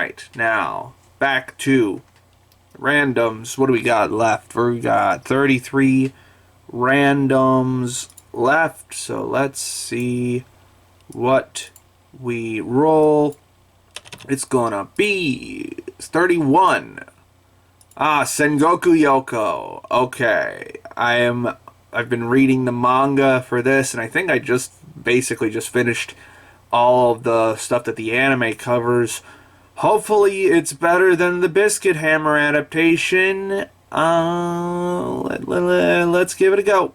Alright, now, back to randoms. What do we got left? We got 33 randoms left, so let's see what we roll. It's gonna be 31. Sengoku Youko. Okay. I've been reading the manga for this, and I think I just basically just finished all of the stuff that the anime covers. Hopefully it's better than the Biscuit Hammer adaptation. Let's give it a go.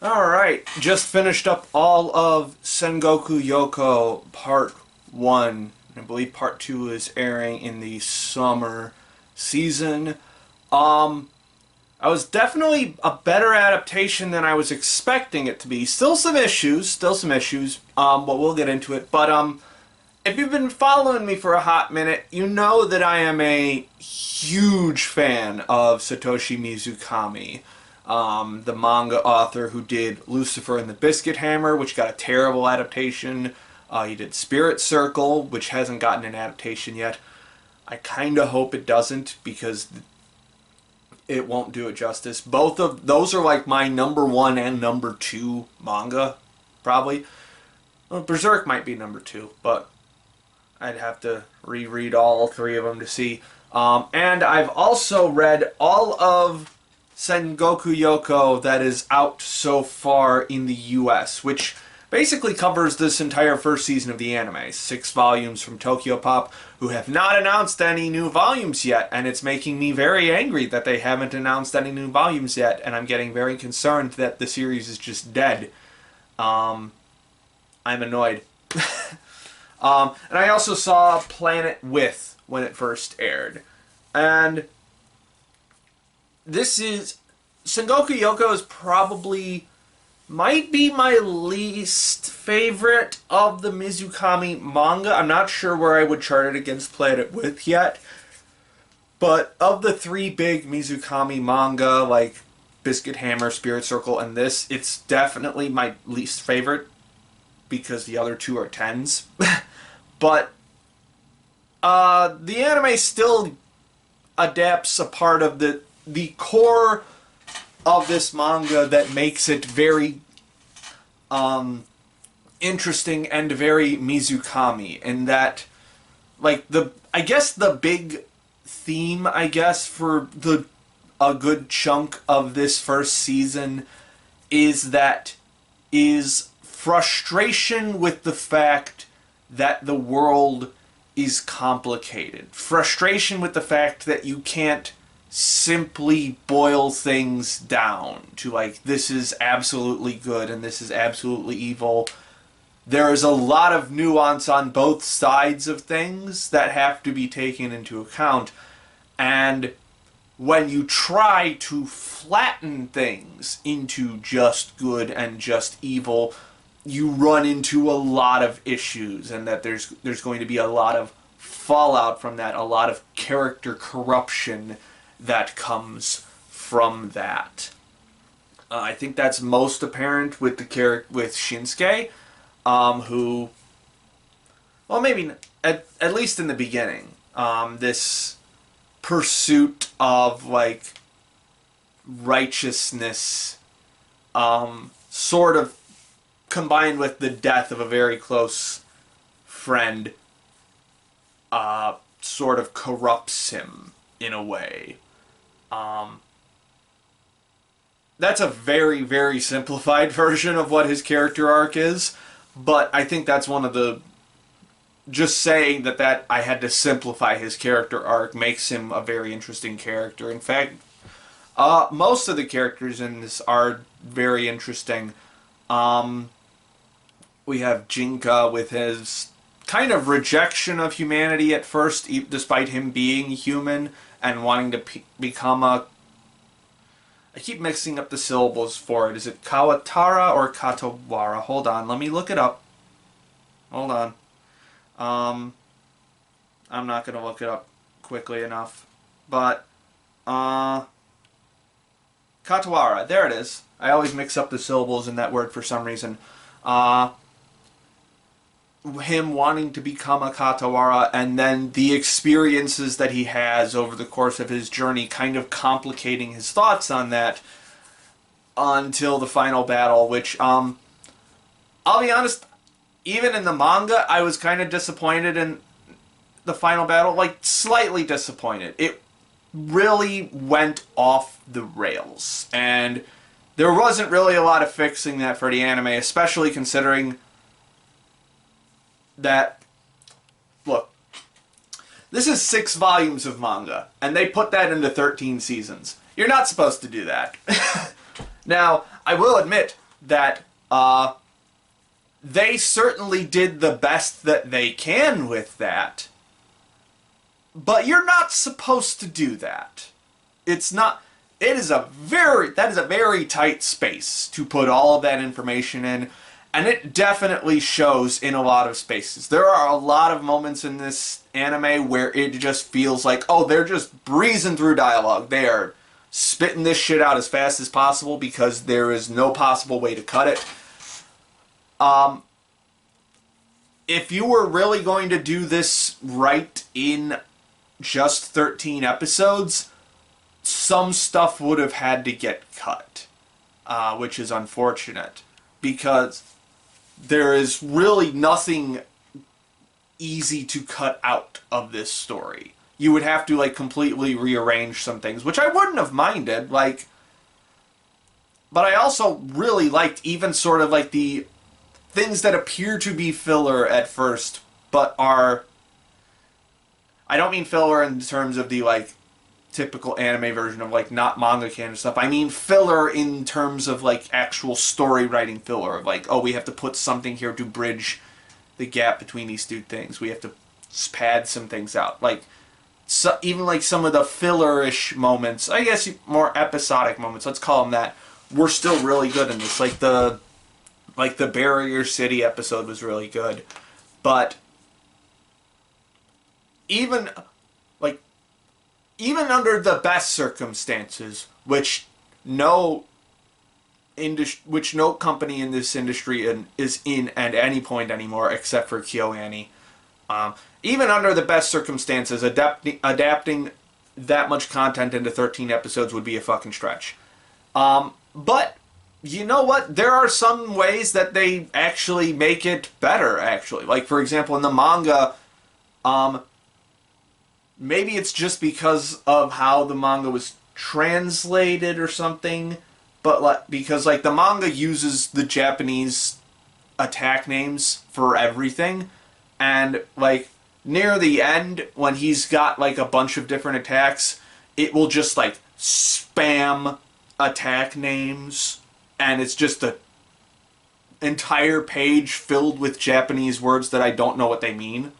Alright, just finished up all of Sengoku Youko Part 1. I believe Part 2 is airing in the summer season. I was definitely a better adaptation than I was expecting it to be. Still some issues, but we'll get into it. But, if you've been following me for a hot minute, you know that I am a huge fan of Satoshi Mizukami, the manga author who did Lucifer and the Biscuit Hammer, which got a terrible adaptation. He did Spirit Circle, which hasn't gotten an adaptation yet. I kind of hope it doesn't, because it won't do it justice. Both of those are like my number 1 and number 2 manga, probably. Well, Berserk might be number 2, but I'd have to reread all 3 of them to see. And I've also read all of Sengoku Youko that is out so far in the US, which basically covers this entire first season of the anime. 6 volumes from Tokyo Pop, who have not announced any new volumes yet, and it's making me very angry that they haven't announced any new volumes yet, and I'm getting very concerned that the series is just dead. I'm annoyed. And I also saw Planet With when it first aired. And this is... Sengoku Youko is probably... might be my least favorite of the Mizukami manga. I'm not sure where I would chart it against Planet With yet. But of the 3 big Mizukami manga, like Biscuit Hammer, Spirit Circle, and this, it's definitely my least favorite, because the other 2 are 10s. But the anime still adapts a part of the core of this manga that makes it very interesting and very Mizukami, in that, like, I guess the big theme, for a good chunk of this first season is frustration with the fact that the world is complicated. Frustration with the fact that you can't simply boil things down to, like, this is absolutely good and this is absolutely evil. There is a lot of nuance on both sides of things that have to be taken into account, and when you try to flatten things into just good and just evil, you run into a lot of issues, and that there's going to be a lot of fallout from that, a lot of character corruption that comes from that. I think that's most apparent with with Shinsuke, who, well, maybe at least in the beginning, this pursuit of, like, righteousness, sort of combined with the death of a very close friend, sort of corrupts him in a way. That's a very, very simplified version of what his character arc is, but I think that's one of the... just saying that I had to simplify his character arc makes him a very interesting character. In fact, most of the characters in this are very interesting. We have Jinka with his kind of rejection of humanity at first, despite him being human and wanting to become a... I keep mixing up the syllables for it. Is it Kawatara or Katawara? Hold on, let me look it up. Hold on. I'm not going to look it up quickly enough. But, Katawara, there it is. I always mix up the syllables in that word for some reason. him wanting to become a Katawara, and then the experiences that he has over the course of his journey kind of complicating his thoughts on that until the final battle, which, I'll be honest, even in the manga, I was kind of disappointed in the final battle, like, slightly disappointed. It really went off the rails, and there wasn't really a lot of fixing that for the anime, especially considering that, look, this is 6 volumes of manga, and they put that into 13 seasons. You're not supposed to do that. Now, I will admit that they certainly did the best that they can with that, but you're not supposed to do that. It's not... that is a very tight space to put all of that information in, and it definitely shows in a lot of spaces. There are a lot of moments in this anime where it just feels like, oh, they're just breezing through dialogue. They are spitting this shit out as fast as possible because there is no possible way to cut it. If you were really going to do this right in just 13 episodes, some stuff would have had to get cut, which is unfortunate, because there is really nothing easy to cut out of this story. You would have to, like, completely rearrange some things, which I wouldn't have minded, like, but I also really liked even sort of, like, the things that appear to be filler at first, but are... I don't mean filler in terms of the, like, typical anime version of, like, not manga canon stuff. I mean filler in terms of, like, actual story writing filler. Of, like, oh, we have to put something here to bridge the gap between these two things. We have to pad some things out. Like, so, even, like, some of the filler-ish moments, I guess more episodic moments, let's call them that, were still really good in this. Like, the Barrier City episode was really good. But even under the best circumstances, which no company in this industry is in at any point anymore, except for KyoAni, even under the best circumstances, adapting that much content into 13 episodes would be a fucking stretch. But you know what? There are some ways that they actually make it better, actually. Like, for example, in the manga, maybe it's just because of how the manga was translated or something, but, like, because, like, the manga uses the Japanese attack names for everything, and, like, near the end, when he's got, like, a bunch of different attacks, it will just, like, spam attack names, and it's just an entire page filled with Japanese words that I don't know what they mean.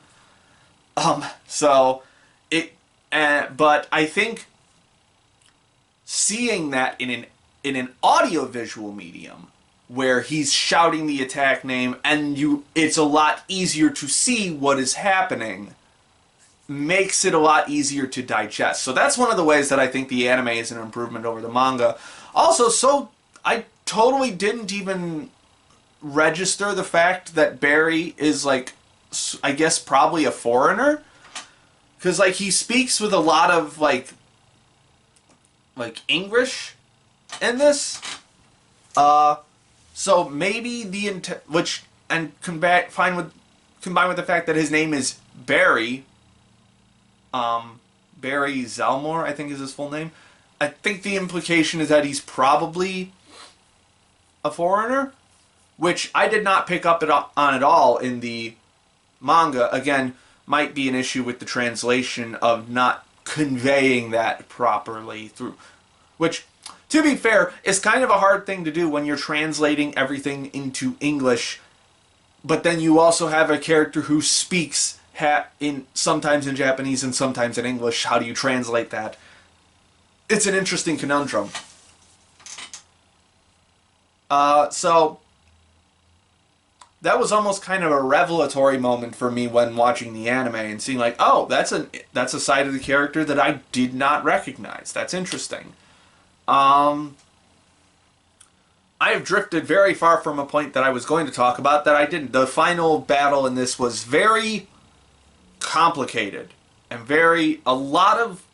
So it, but I think seeing that in an audio-visual medium where he's shouting the attack name and it's a lot easier to see what is happening, makes it a lot easier to digest. So that's one of the ways that I think the anime is an improvement over the manga. Also, so I totally didn't even register the fact that Barry is, like, I guess probably a foreigner, because, like, he speaks with a lot of like English in this. So maybe combined with the fact that his name is Barry, Barry Zalmore, I think is his full name. I think the implication is that he's probably a foreigner, which I did not pick up on at all in the manga. Again, might be an issue with the translation of not conveying that properly through, which, to be fair, is kind of a hard thing to do when you're translating everything into English, but then you also have a character who speaks sometimes in Japanese and sometimes in English. How do you translate that? It's an interesting conundrum. So that was almost kind of a revelatory moment for me when watching the anime and seeing, like, oh, that's a side of the character that I did not recognize. That's interesting. I have drifted very far from a point that I was going to talk about that I didn't. The final battle in this was very complicated and a lot of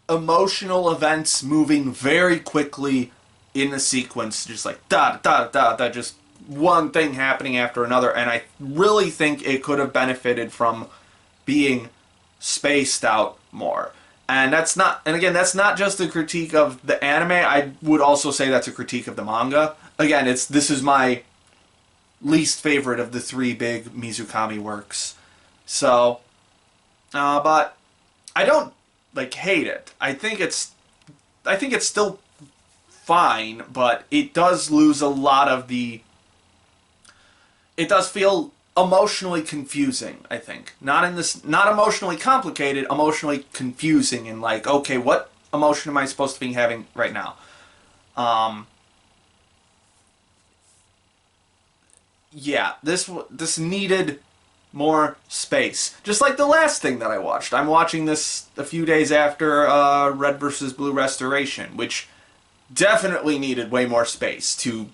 emotional events moving very quickly in a sequence, just like da da da da, just one thing happening after another. And I really think it could have benefited from being spaced out more. And that's not, and again, that's not just a critique of the anime. I would also say that's a critique of the manga. Again, this is my least favorite of the three big Mizukami works. So, but I don't like hate it. I think it's still fine, but it does lose a lot of the. It does feel emotionally confusing, I think. Not emotionally complicated, emotionally confusing, and like, okay, what emotion am I supposed to be having right now? Yeah, this needed more space. Just like the last thing that I watched. I'm watching this a few days after Red vs. Blue Restoration, which definitely needed way more space to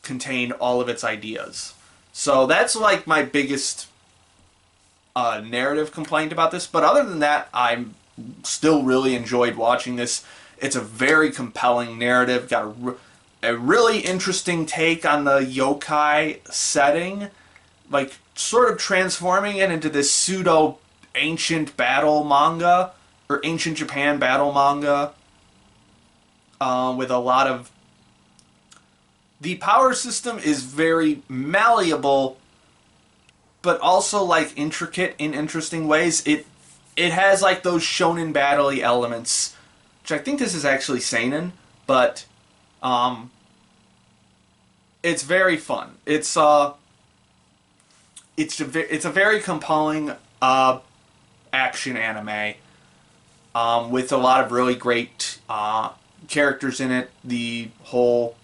contain all of its ideas. So that's like my biggest narrative complaint about this. But other than that, I'm still really enjoyed watching this. It's a very compelling narrative. Got a really interesting take on the yokai setting. Like, sort of transforming it into this pseudo ancient battle manga, or ancient Japan battle manga, with a lot of. The power system is very malleable, but also like intricate in interesting ways. It has like those shonen battle-y elements, which I think this is actually seinen, but it's very fun. It's a very compelling action anime with a lot of really great characters in it. The whole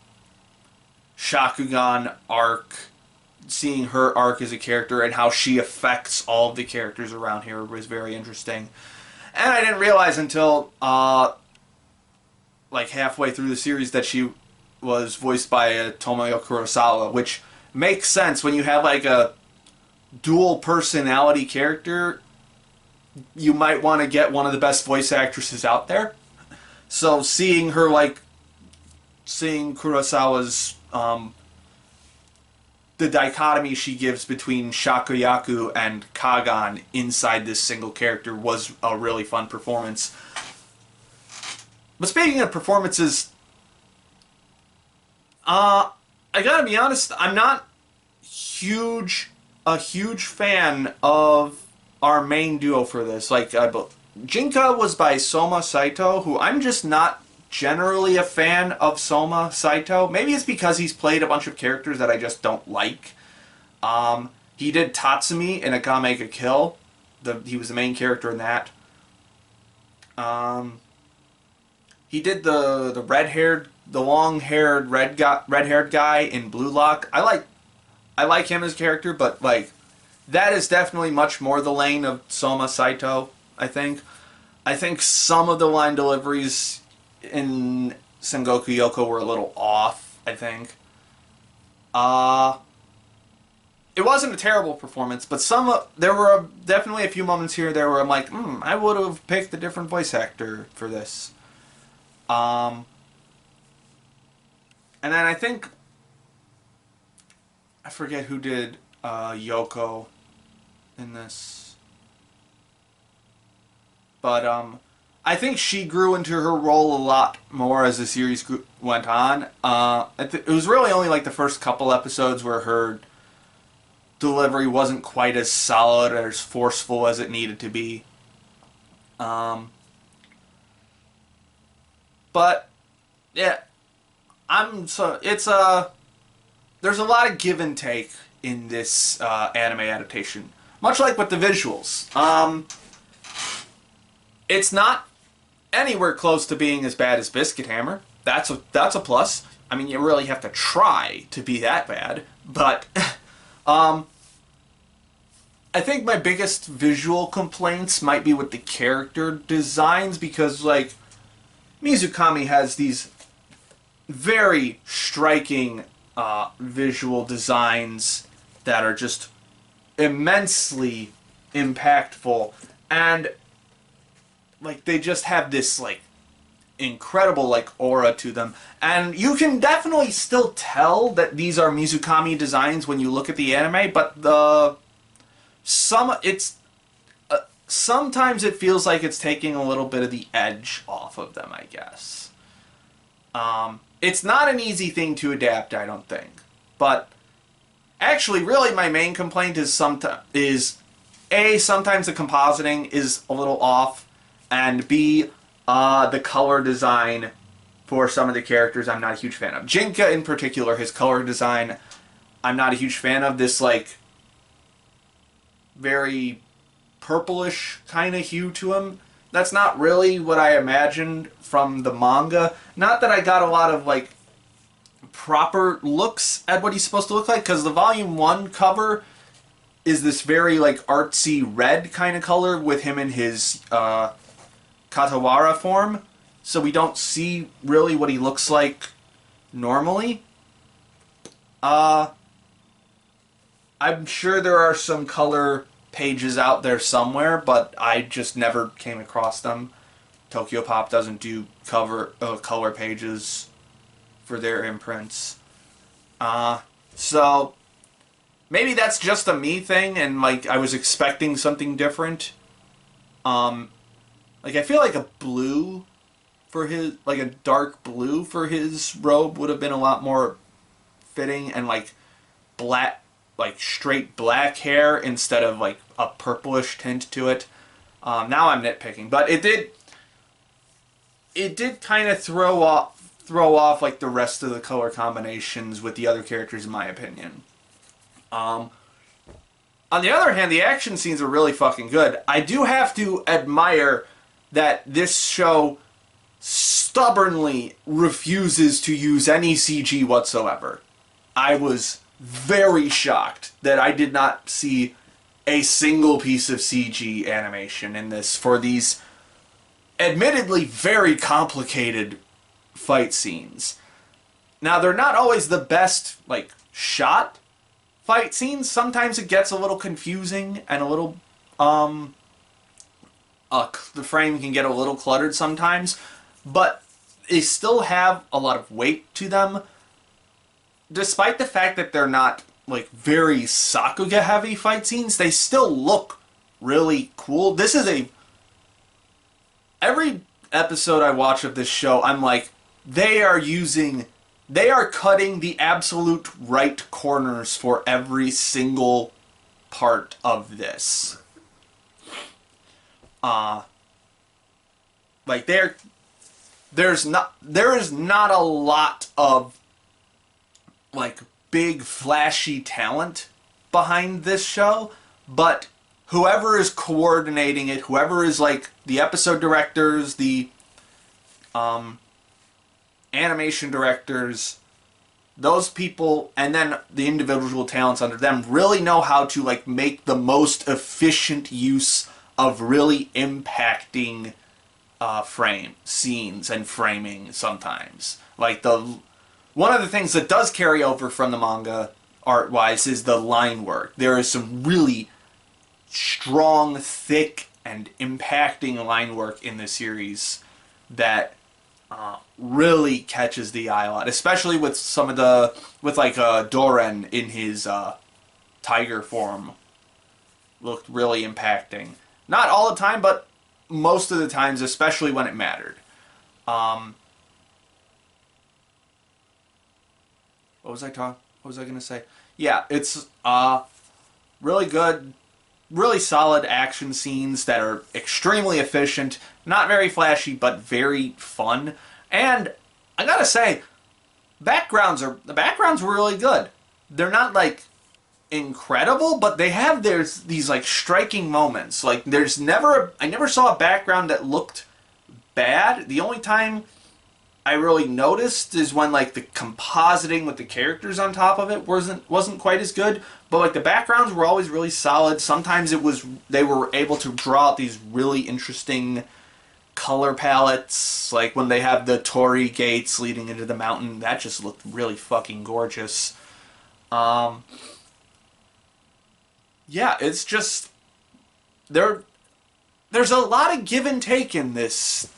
Shakugan arc, seeing her arc as a character and how she affects all of the characters around here was very interesting. And I didn't realize until like halfway through the series that she was voiced by Tomoyo Kurosawa, which makes sense when you have like a dual personality character. You might want to get one of the best voice actresses out there. So seeing Kurosawa's the dichotomy she gives between Shakuyaku and Kagan inside this single character was a really fun performance. But speaking of performances, I gotta be honest, I'm not a huge fan of our main duo for this. Like, Jinka was by Soma Saito, who I'm just not generally a fan of Soma Saito. Maybe it's because he's played a bunch of characters that I just don't like. He did Tatsumi in Akame ga Kill. He was the main character in that. He did the long-haired red-haired guy in Blue Lock. I like him as a character, but like that is definitely much more the lane of Soma Saito, I think. I think some of the line deliveries in Sengoku Youko were a little off, I think. It wasn't a terrible performance, but there were definitely a few moments here there where I'm like, I would have picked a different voice actor for this. And then I think I forget who did Yoko in this, but I think she grew into her role a lot more as the series went on. It was really only like the first couple episodes where her delivery wasn't quite as solid or as forceful as it needed to be. But yeah, there's a lot of give and take in this anime adaptation, much like with the visuals. It's not anywhere close to being as bad as Biscuit Hammer. That's a plus. I mean, you really have to try to be that bad. But I think my biggest visual complaints might be with the character designs, because like Mizukami has these very striking visual designs that are just immensely impactful, and like they just have this like incredible like aura to them, and you can definitely still tell that these are Mizukami designs when you look at the anime, but sometimes it feels like it's taking a little bit of the edge off of them, I guess. It's not an easy thing to adapt, I don't think, but actually really my main complaint is sometimes the compositing is a little off, and B, the color design for some of the characters I'm not a huge fan of. Jinka in particular, his color design, I'm not a huge fan of. This like very purplish kind of hue to him. That's not really what I imagined from the manga. Not that I got a lot of like proper looks at what he's supposed to look like, because the volume 1 cover is this very like artsy red kind of color with him in his Katawara form, so we don't see really what he looks like normally. I'm sure there are some color pages out there somewhere, but I just never came across them. Tokyo Pop doesn't do color pages for their imprints. So maybe that's just a me thing, and like I was expecting something different. Like I feel like a blue for his, like a dark blue for his robe would have been a lot more fitting, and like black, like straight black hair instead of like a purplish tint to it. Now I'm nitpicking, but it did kind of throw off like the rest of the color combinations with the other characters, in my opinion. On the other hand, the action scenes are really fucking good. I do have to admire that this show stubbornly refuses to use any CG whatsoever. I was very shocked that I did not see a single piece of CG animation in this for these admittedly very complicated fight scenes. Now, they're not always the best, like, shot fight scenes. Sometimes it gets a little confusing and a little, the frame can get a little cluttered sometimes, but they still have a lot of weight to them. Despite the fact that they're not, like, very Sakuga heavy fight scenes, they still look really cool. This is every episode I watch of this show, I'm like, they are cutting the absolute right corners for every single part of this. Like there is not a lot of like big flashy talent behind this show, but whoever is coordinating it, whoever is like the episode directors, the animation directors, those people, and then the individual talents under them really know how to like make the most efficient use of really impacting frame scenes and framing sometimes. Like one of the things that does carry over from the manga art-wise is the line work. There is some really strong, thick, and impacting line work in the series that really catches the eye a lot, especially with some of Doran in his tiger form. Looked really impacting. Not all the time, but most of the times, especially when it mattered. What was I going to say? Yeah, it's really good, really solid action scenes that are extremely efficient, not very flashy, but very fun. And I gotta say, the backgrounds were really good. They're not like incredible, but they have these like striking moments. Like I never saw a background that looked bad. The only time I really noticed is when like the compositing with the characters on top of it wasn't quite as good, but like the backgrounds were always really solid. Sometimes they were able to draw out these really interesting color palettes, like when they have the torii gates leading into the mountain, that just looked really fucking gorgeous. Yeah, it's just there's a lot of give and take in this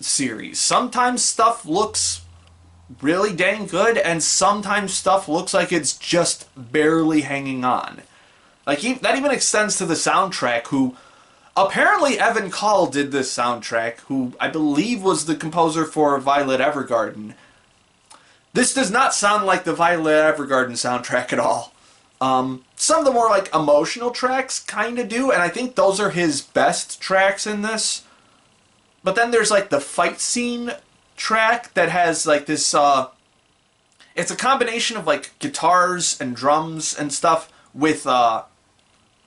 series. Sometimes stuff looks really dang good, and sometimes stuff looks like it's just barely hanging on. Like, that even extends to the soundtrack, who apparently Evan Call did this soundtrack, who I believe was the composer for Violet Evergarden. This does not sound like the Violet Evergarden soundtrack at all. Some of the more, like, emotional tracks kind of do, and I think those are his best tracks in this. But then there's, like, the fight scene track that has, like, this, it's a combination of, like, guitars and drums and stuff with,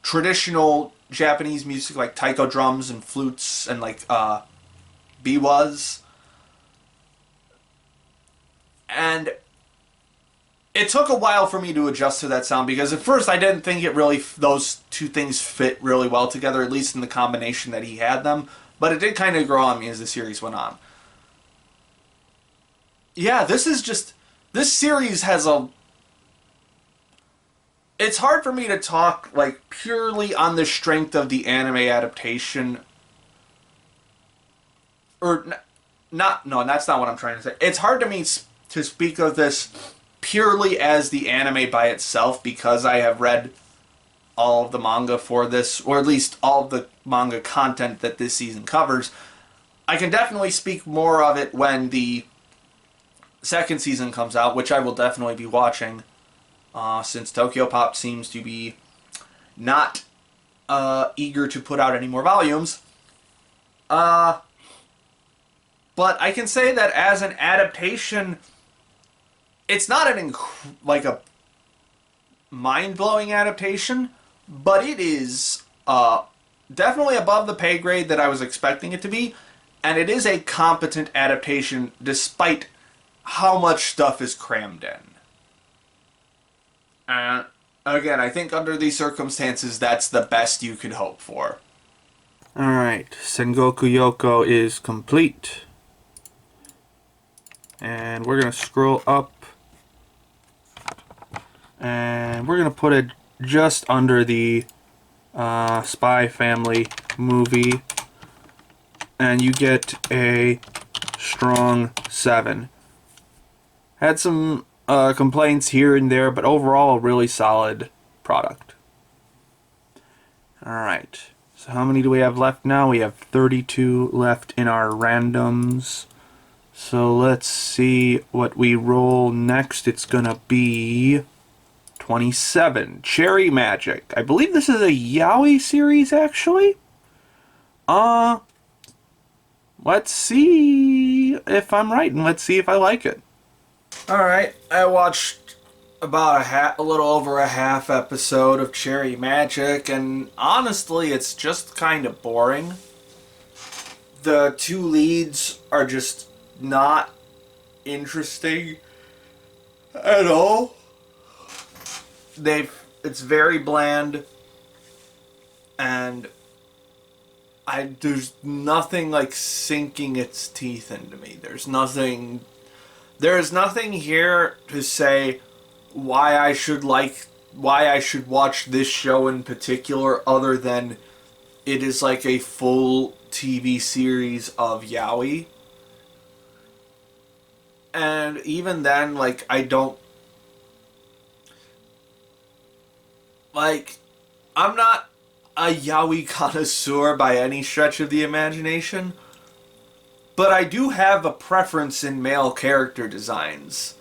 traditional Japanese music, like taiko drums and flutes and, like, biwas. And it took a while for me to adjust to that sound, because at first I didn't think those two things fit really well together, at least in the combination that he had them. But it did kind of grow on me as the series went on. Yeah, this series has it's hard for me to talk, like, purely on the strength of the anime adaptation. Or, no, that's not what I'm trying to say. It's hard to me to speak of this purely as the anime by itself, because I have read all of the manga for this, or at least all of the manga content that this season covers. I can definitely speak more of it when the second season comes out, which I will definitely be watching, since Tokyo Pop seems to be not eager to put out any more volumes. But I can say that as an adaptation, it's not like a mind-blowing adaptation, but it is definitely above the pay grade that I was expecting it to be, and it is a competent adaptation despite how much stuff is crammed in. And again, I think under these circumstances, that's the best you could hope for. Alright, Sengoku Youko is complete. And we're going to scroll up. And we're going to put it just under the Spy Family movie. And you get a strong 7. Had some complaints here and there, but overall a really solid product. Alright, so how many do we have left now? We have 32 left in our randoms. So let's see what we roll next. It's gonna be 27. Cherry Magic. I believe this is a yaoi series, actually. Let's see if I'm right, and let's see if I like it. Alright, I watched about a little over a half episode of Cherry Magic, and honestly, it's just kind of boring. The two leads are just not interesting at all. It's very bland, and there's nothing like sinking its teeth into me. There is nothing here to say why I should watch this show in particular, other than it is like a full TV series of yaoi. And even then, like, I'm not a yaoi connoisseur by any stretch of the imagination, but I do have a preference in male character designs,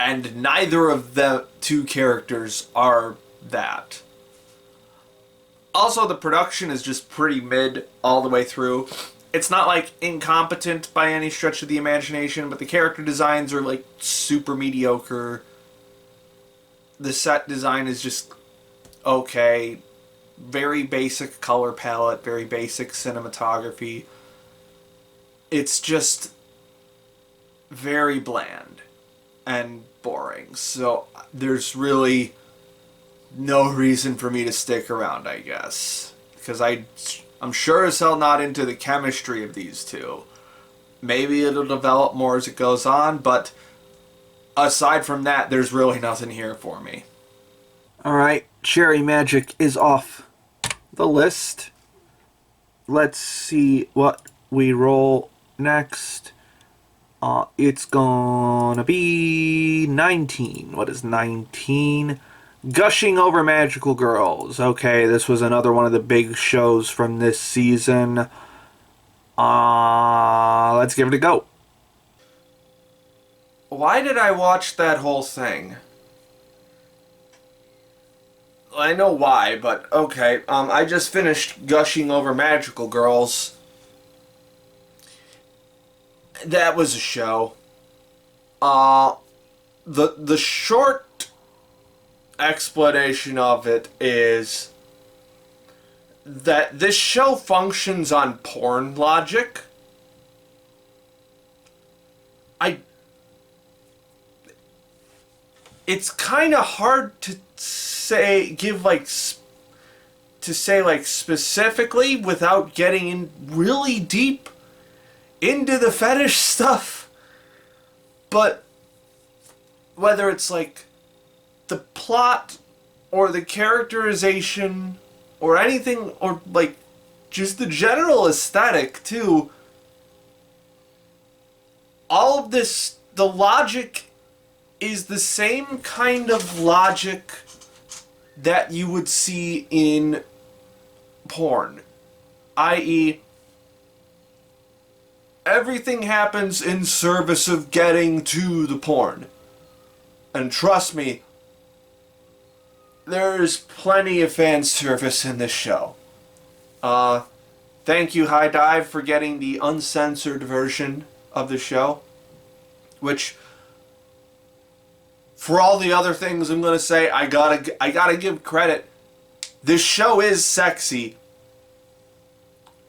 and neither of the two characters are that. Also, the production is just pretty mid all the way through. It's not, like, incompetent by any stretch of the imagination, but the character designs are, like, super mediocre. The set design is just okay. Very basic color palette, very basic cinematography. It's just very bland and boring. So there's really no reason for me to stick around, I guess. Because I'm sure as hell not into the chemistry of these two. Maybe it'll develop more as it goes on, but aside from that, there's really nothing here for me. Alright, Cherry Magic is off the list. Let's see what we roll next. It's gonna be 19. What is 19? Gushing Over Magical Girls. Okay, this was another one of the big shows from this season. Let's give it a go. Why did I watch that whole thing? I know why, but okay. I just finished Gushing Over Magical Girls. That was a show. The short explanation of it is that this show functions on porn logic. It's kind of hard to say, specifically without getting in really deep into the fetish stuff. But whether it's like the plot or the characterization or anything, or like just the general aesthetic too, all of this, the logic is the same kind of logic that you would see in porn. I.e., everything happens in service of getting to the porn. And trust me, there's plenty of fan service in this show. Thank you, High Dive, for getting the uncensored version of the show. Which, for all the other things I'm gonna say, I gotta give credit. This show is sexy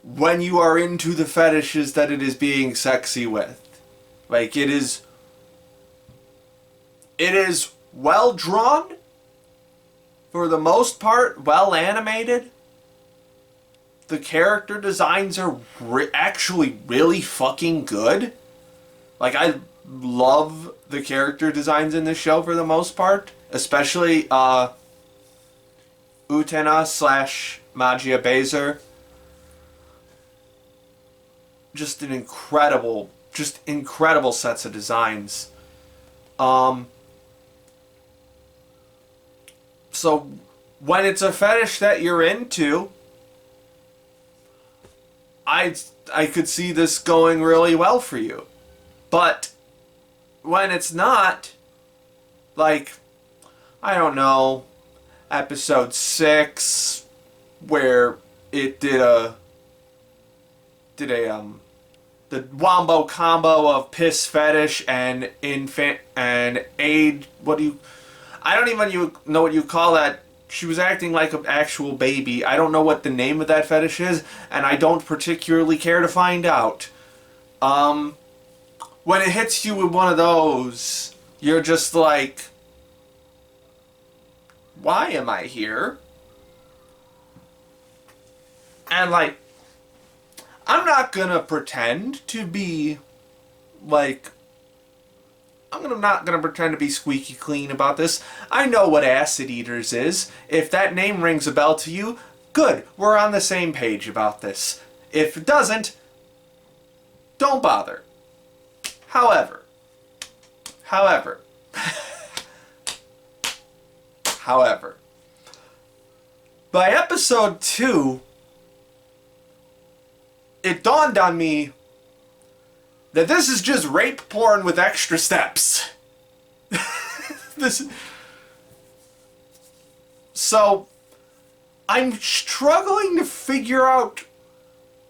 when you are into the fetishes that it is being sexy with. Like, it is well drawn, for the most part, well animated. The character designs are actually really fucking good. Like, I love the character designs in this show for the most part. Especially, Utena / Magia Baser. Just incredible sets of designs. So, when it's a fetish that you're into, I could see this going really well for you. But when it's not, like, I don't know, episode 6, where it did the wombo combo of piss fetish and infant and aid. I don't even know what you call that. She was acting like an actual baby. I don't know what the name of that fetish is, and I don't particularly care to find out. When it hits you with one of those, you're just like, why am I here? And like, I'm not gonna pretend to be like, I'm not gonna pretend to be squeaky clean about this. I know what Acid Eaters is. If that name rings a bell to you, good, we're on the same page about this. If it doesn't, don't bother. However, by episode 2, it dawned on me that this is just rape porn with extra steps. So, I'm struggling to figure out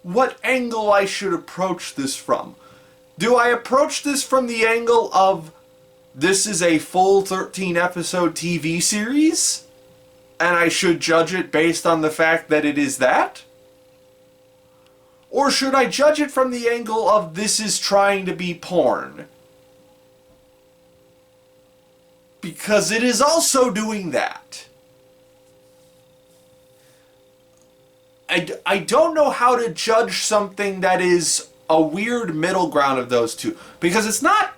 what angle I should approach this from. Do I approach this from the angle of this is a full 13-episode TV series, and I should judge it based on the fact that it is that? Or should I judge it from the angle of this is trying to be porn? Because it is also doing that. I don't know how to judge something that is a weird middle ground of those two. Because it's not,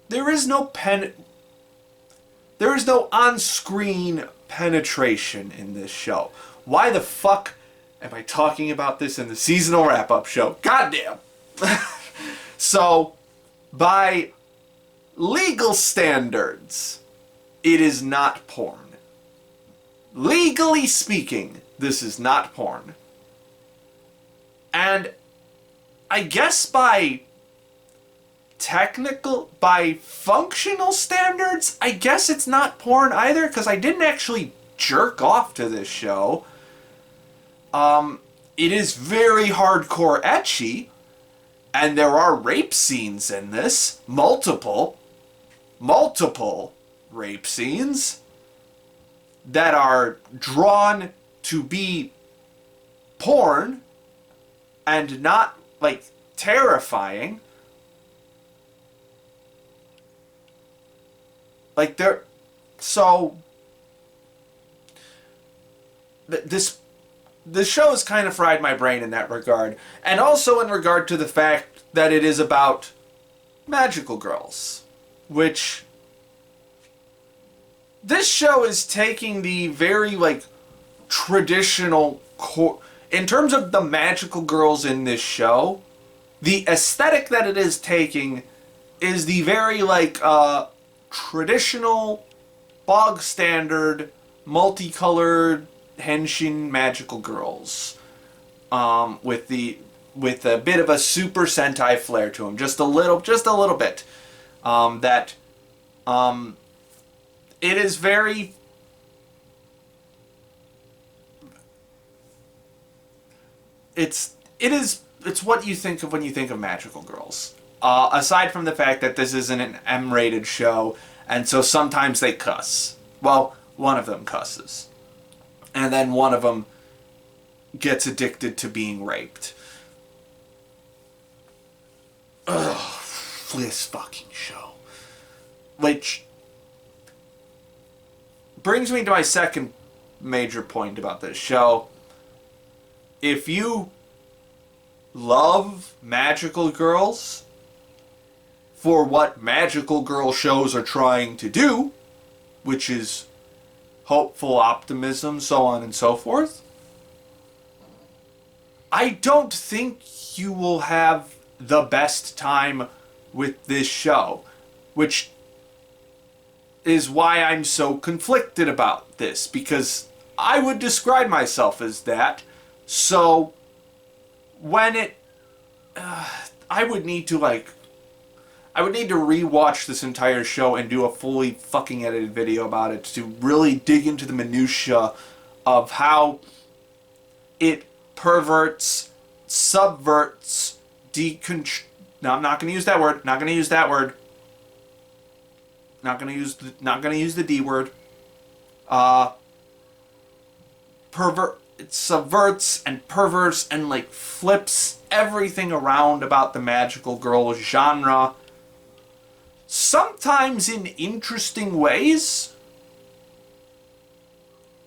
there is no on-screen penetration in this show. Why the fuck am I talking about this in the seasonal wrap-up show? Goddamn! So, by legal standards, it is not porn. Legally speaking, this is not porn. And I guess by functional standards, I guess it's not porn either, because I didn't actually jerk off to this show. It is very hardcore ecchi, and there are rape scenes in this. Multiple rape scenes that are drawn to be porn and not, like, terrifying. Like, so, this show has kind of fried my brain in that regard. And also in regard to the fact that it is about magical girls. Which, this show is taking the very, like, traditional in terms of the magical girls in this show, the aesthetic that it is taking is the very, like, traditional, bog standard, multicolored henshin magical girls, with a bit of a Super Sentai flair to them, just a little bit. It is very. It's what you think of when you think of magical girls. Aside from the fact that this isn't an M-rated show, and so sometimes they cuss. Well, one of them cusses. And then one of them gets addicted to being raped. Ugh, this fucking show. Which brings me to my second major point about this show. If you love magical girls for what magical girl shows are trying to do, which is hopeful optimism, so on and so forth, I don't think you will have the best time with this show, which is why I'm so conflicted about this, because I would describe myself as that. So when I would need to rewatch this entire show and do a fully fucking edited video about it to really dig into the minutia of how it perverts, subverts, no, I'm not going to use that word. Not going to use that word. Not going to use the D word. It subverts and perverts and, like, flips everything around about the magical girl genre. Sometimes in interesting ways.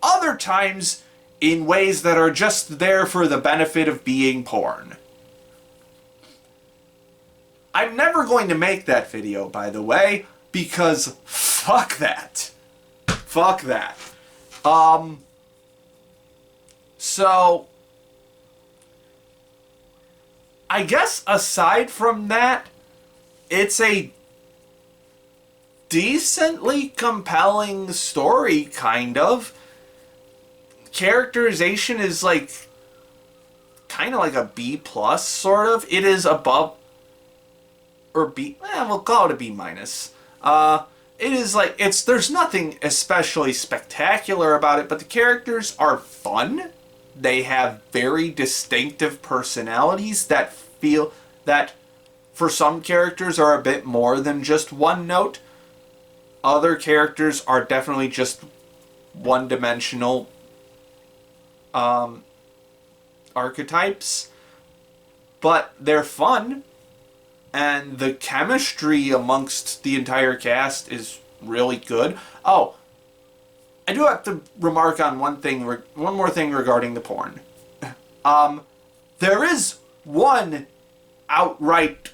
Other times in ways that are just there for the benefit of being porn. I'm never going to make that video, by the way, because fuck that. Fuck that. So, I guess aside from that, it's a decently compelling story, kind of. Characterization is like, kind of like a B+, sort of. It is above, or B, we'll call it a B-. It is like, there's nothing especially spectacular about it, but the characters are fun. They have very distinctive personalities that feel that for some characters are a bit more than just one note. Other characters are definitely just one-dimensional archetypes. But they're fun. And the chemistry amongst the entire cast is really good. Oh, I do have to remark on one more thing regarding the porn. There is one outright,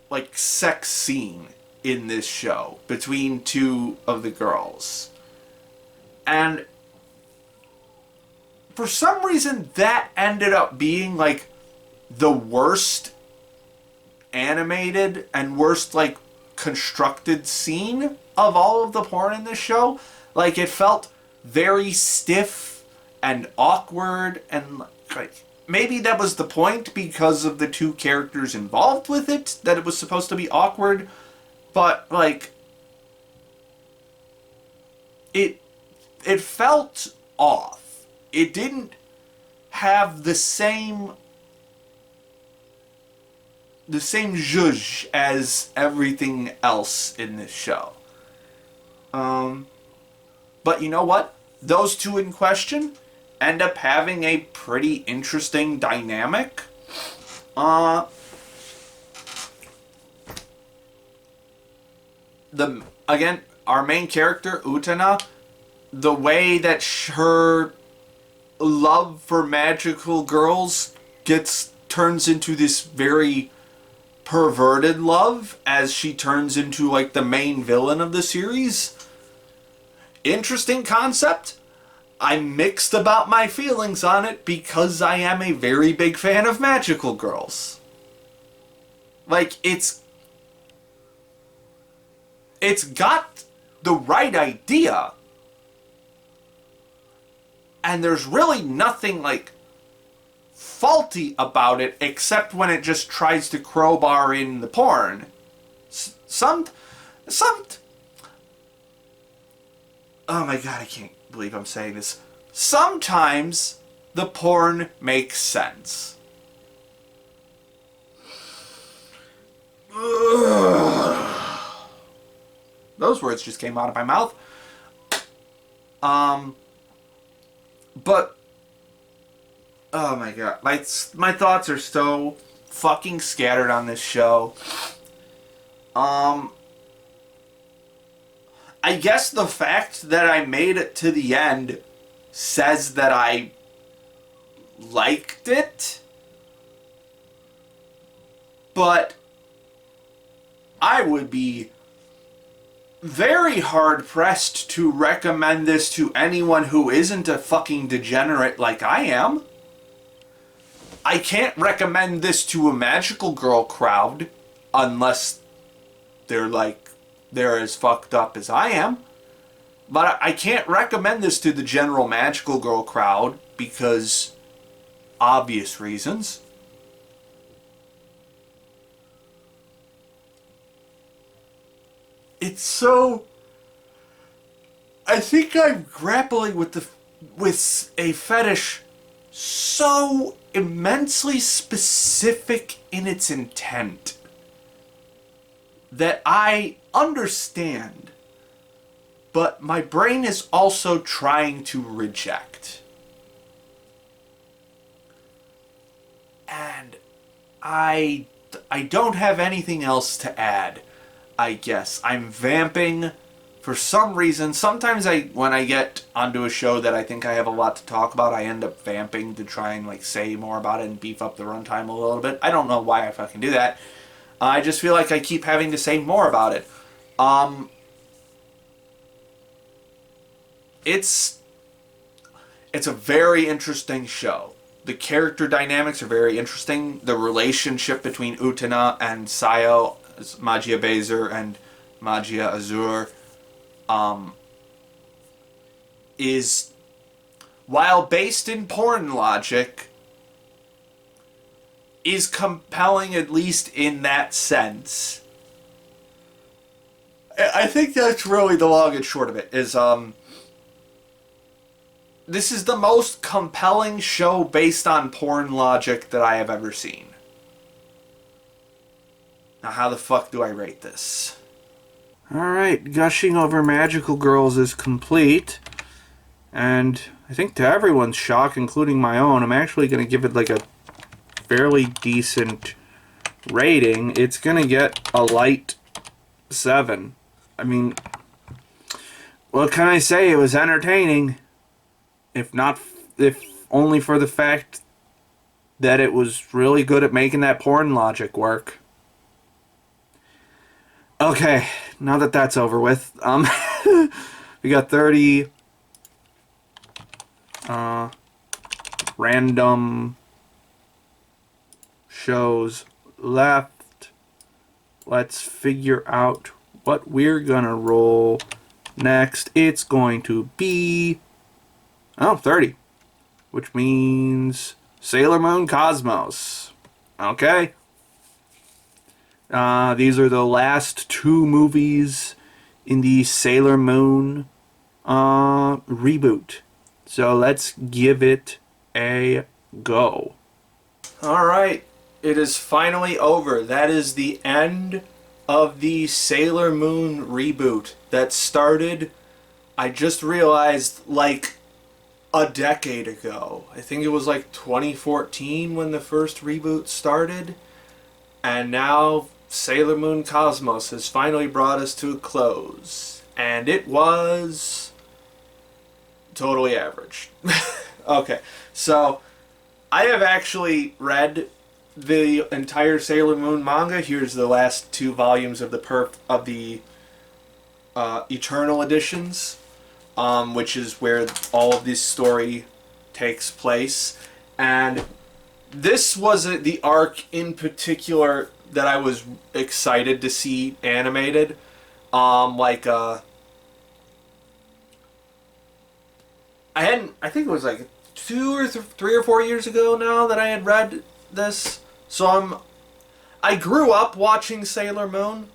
like, sex scene in this show between two of the girls. And for some reason, that ended up being, like, the worst animated and worst, like, constructed scene of all of the porn in this show. Like, it felt very stiff and awkward, and, like, maybe that was the point because of the two characters involved with it, that it was supposed to be awkward, but, like, it felt off. It didn't have the same zhuzh as everything else in this show. But you know what? Those two in question end up having a pretty interesting dynamic. Again, our main character, Utena, the way that her love for magical girls turns into this very perverted love as she turns into, like, the main villain of the series. Interesting concept. I'm mixed about my feelings on it because I am a very big fan of magical girls. Like, it's got the right idea, and there's really nothing, like, faulty about it except when it just tries to crowbar in the porn. Oh my god, I can't believe I'm saying this. Sometimes the porn makes sense. Those words just came out of my mouth. But oh my god, my thoughts are so fucking scattered on this show. I guess the fact that I made it to the end says that I liked it. But I would be very hard-pressed to recommend this to anyone who isn't a fucking degenerate like I am. I can't recommend this to a magical girl crowd unless they're as fucked up as I am. But I can't recommend this to the general magical girl crowd because obvious reasons. It's so... I think I'm grappling with a fetish so immensely specific in its intent that I understand, but my brain is also trying to reject. And I don't have anything else to add, I guess. I'm vamping for some reason. Sometimes when I get onto a show that I think I have a lot to talk about, I end up vamping to try and, like, say more about it and beef up the runtime a little bit. I don't know why I fucking do that. I just feel like I keep having to say more about it. It's a very interesting show. The character dynamics are very interesting. The relationship between Utena and Sayo, Magia Bezer and Magia Azur, is, while based in porn logic, is compelling, at least in that sense. I think that's really the long and short of it, is, this is the most compelling show based on porn logic that I have ever seen. Now, how the fuck do I rate this? Alright, gushing over magical girls is complete. And I think to everyone's shock, including my own, I'm actually going to give it, like, a fairly decent rating. It's going to get a light 7. I mean, what can I say? It was entertaining. If only for the fact that it was really good at making that porn logic work. Okay, now that that's over with, we got 30 random shows left. Let's figure out what we're gonna roll next. It's going to be 30, which means Sailor Moon Cosmos. Okay. These are the last two movies in the Sailor Moon reboot. So let's give it a go. Alright, it is finally over. That is the end of the Sailor Moon reboot that started, I just realized, like a decade ago. I think it was like 2014 when the first reboot started. And now Sailor Moon Cosmos has finally brought us to a close. And it was totally average. Okay, so I have actually read the entire Sailor Moon manga. Here's the last 2 volumes of the Eternal editions, which is where all of this story takes place. And this was the arc in particular that I was excited to see animated. I think it was like 2 or 3 or 4 years ago now that I had read this. So I grew up watching Sailor Moon,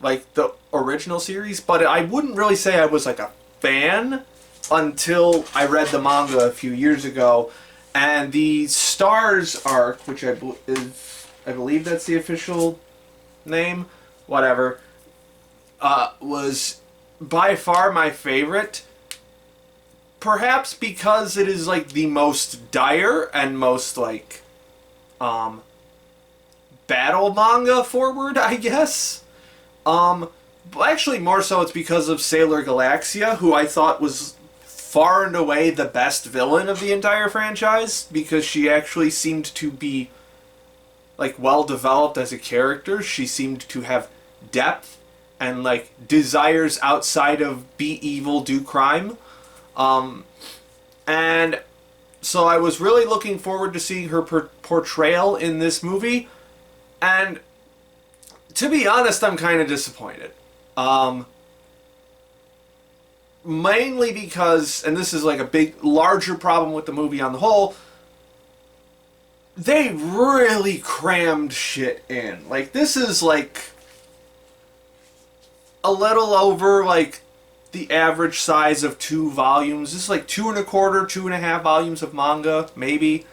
like the original series, but I wouldn't really say I was like a fan until I read the manga a few years ago. And the Stars arc, which I believe that's the official name, whatever, was by far my favorite. Perhaps because it is like the most dire and most like battle manga forward, I guess. But actually more so it's because of Sailor Galaxia, who I thought was far and away the best villain of the entire franchise, because she actually seemed to be like well developed as a character. She seemed to have depth and like desires outside of be evil, do crime. And so I was really looking forward to seeing her portrayal in this movie, and to be honest, I'm kind of disappointed. Mainly because, and this is like a larger problem with the movie on the whole, they really crammed shit in. Like, this is like a little over like the average size of 2 volumes. This is like 2 1/4, 2.5 volumes of manga, maybe.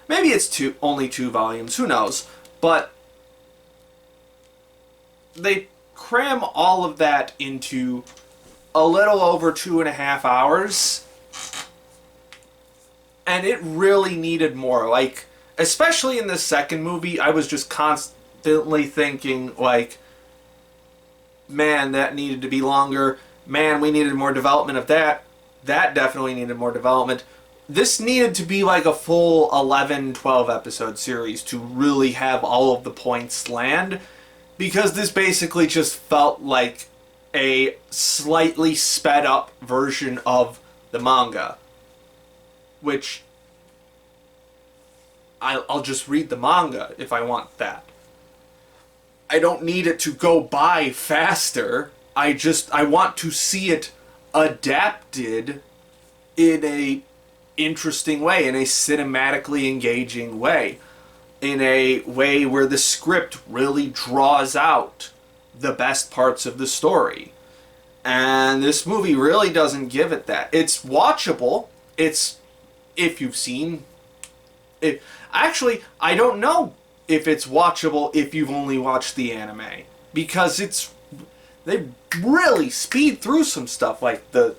Maybe it's only 2 volumes, who knows. But they cram all of that into a little over 2.5 hours. And it really needed more. Like, especially in the second movie, I was just constantly thinking, like, man, that needed to be longer. Man, we needed more development of that. That definitely needed more development. This needed to be like a full 11, 12 episode series to really have all of the points land, because this basically just felt like a slightly sped up version of the manga, which I'll just read the manga if I want that. I don't need it to go by faster. I want to see it adapted in a interesting way, in a cinematically engaging way, in a way where the script really draws out the best parts of the story. And this movie really doesn't give it that. It's watchable. It's, if you've seen it. Actually, I don't know if it's watchable if you've only watched the anime, because they really speed through some stuff, like the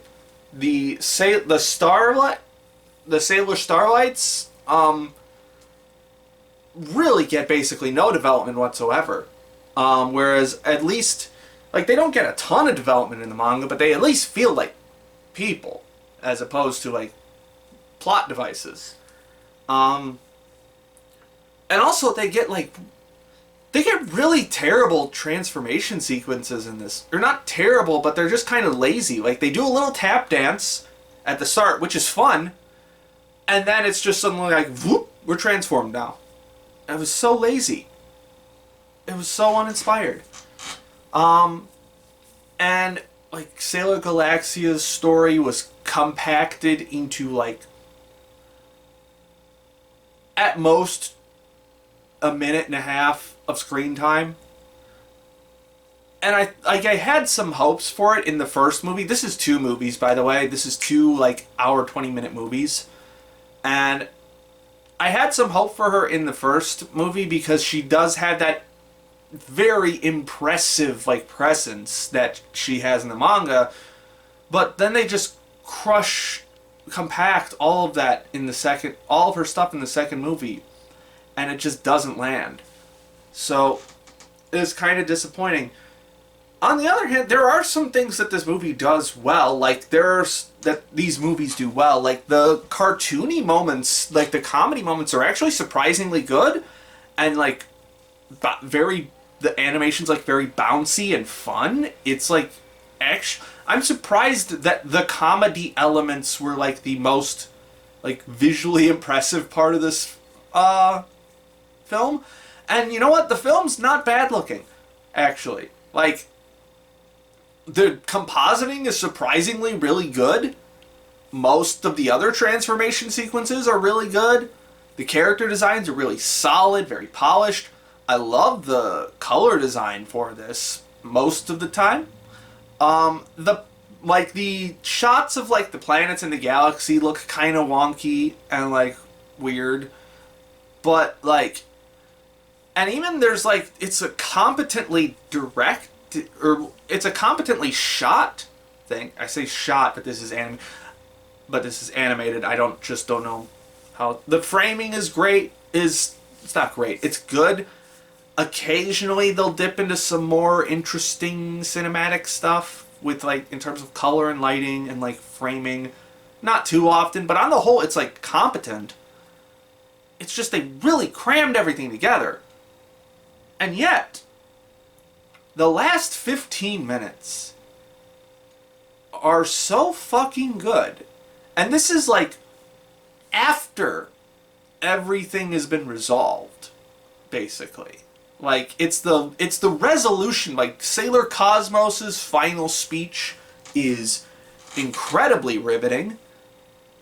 Sailor Starlights really get basically no development whatsoever. Whereas at least, like, they don't get a ton of development in the manga, but they at least feel like people as opposed to like plot devices. And also they get really terrible transformation sequences in this. They're not terrible, but they're just kind of lazy. Like, they do a little tap dance at the start, which is fun, and then it's just suddenly like, whoop, we're transformed now. It was so lazy. It was so uninspired. And like Sailor Galaxia's story was compacted into like at most a minute and a half of screen time. And I had some hopes for it in the first movie. This is 2 movies, by the way. This is 2 like hour 20-minute movies. And I had some hope for her in the first movie because she does have that very impressive like presence that she has in the manga. But then they just compact all of that in the all of her stuff in the second movie, and it just doesn't land. So it's kind of disappointing. On the other hand, there are some things that this movie does well, like these movies do well. Like the cartoony moments, like the comedy moments are actually surprisingly good, and like the animation's like very bouncy and fun. It's like I'm surprised that the comedy elements were like the most like visually impressive part of this film. And you know what? The film's not bad looking, actually. Like, the compositing is surprisingly really good. Most of the other transformation sequences are really good. The character designs are really solid, very polished. I love the color design for this most of the time. The shots of like the planets in the galaxy look kind of wonky and like weird, but like, and even there's like, it's a competently shot thing. I say shot, but this is animated. I don't know how the framing is great. It's not great. It's good. Occasionally they'll dip into some more interesting cinematic stuff with like in terms of color and lighting and like framing. Not too often, but on the whole it's like competent. It's just they really crammed everything together. And yet the last 15 minutes are so fucking good. And this is like after everything has been resolved, basically. Like, it's the resolution. Like, Sailor Cosmos's final speech is incredibly riveting.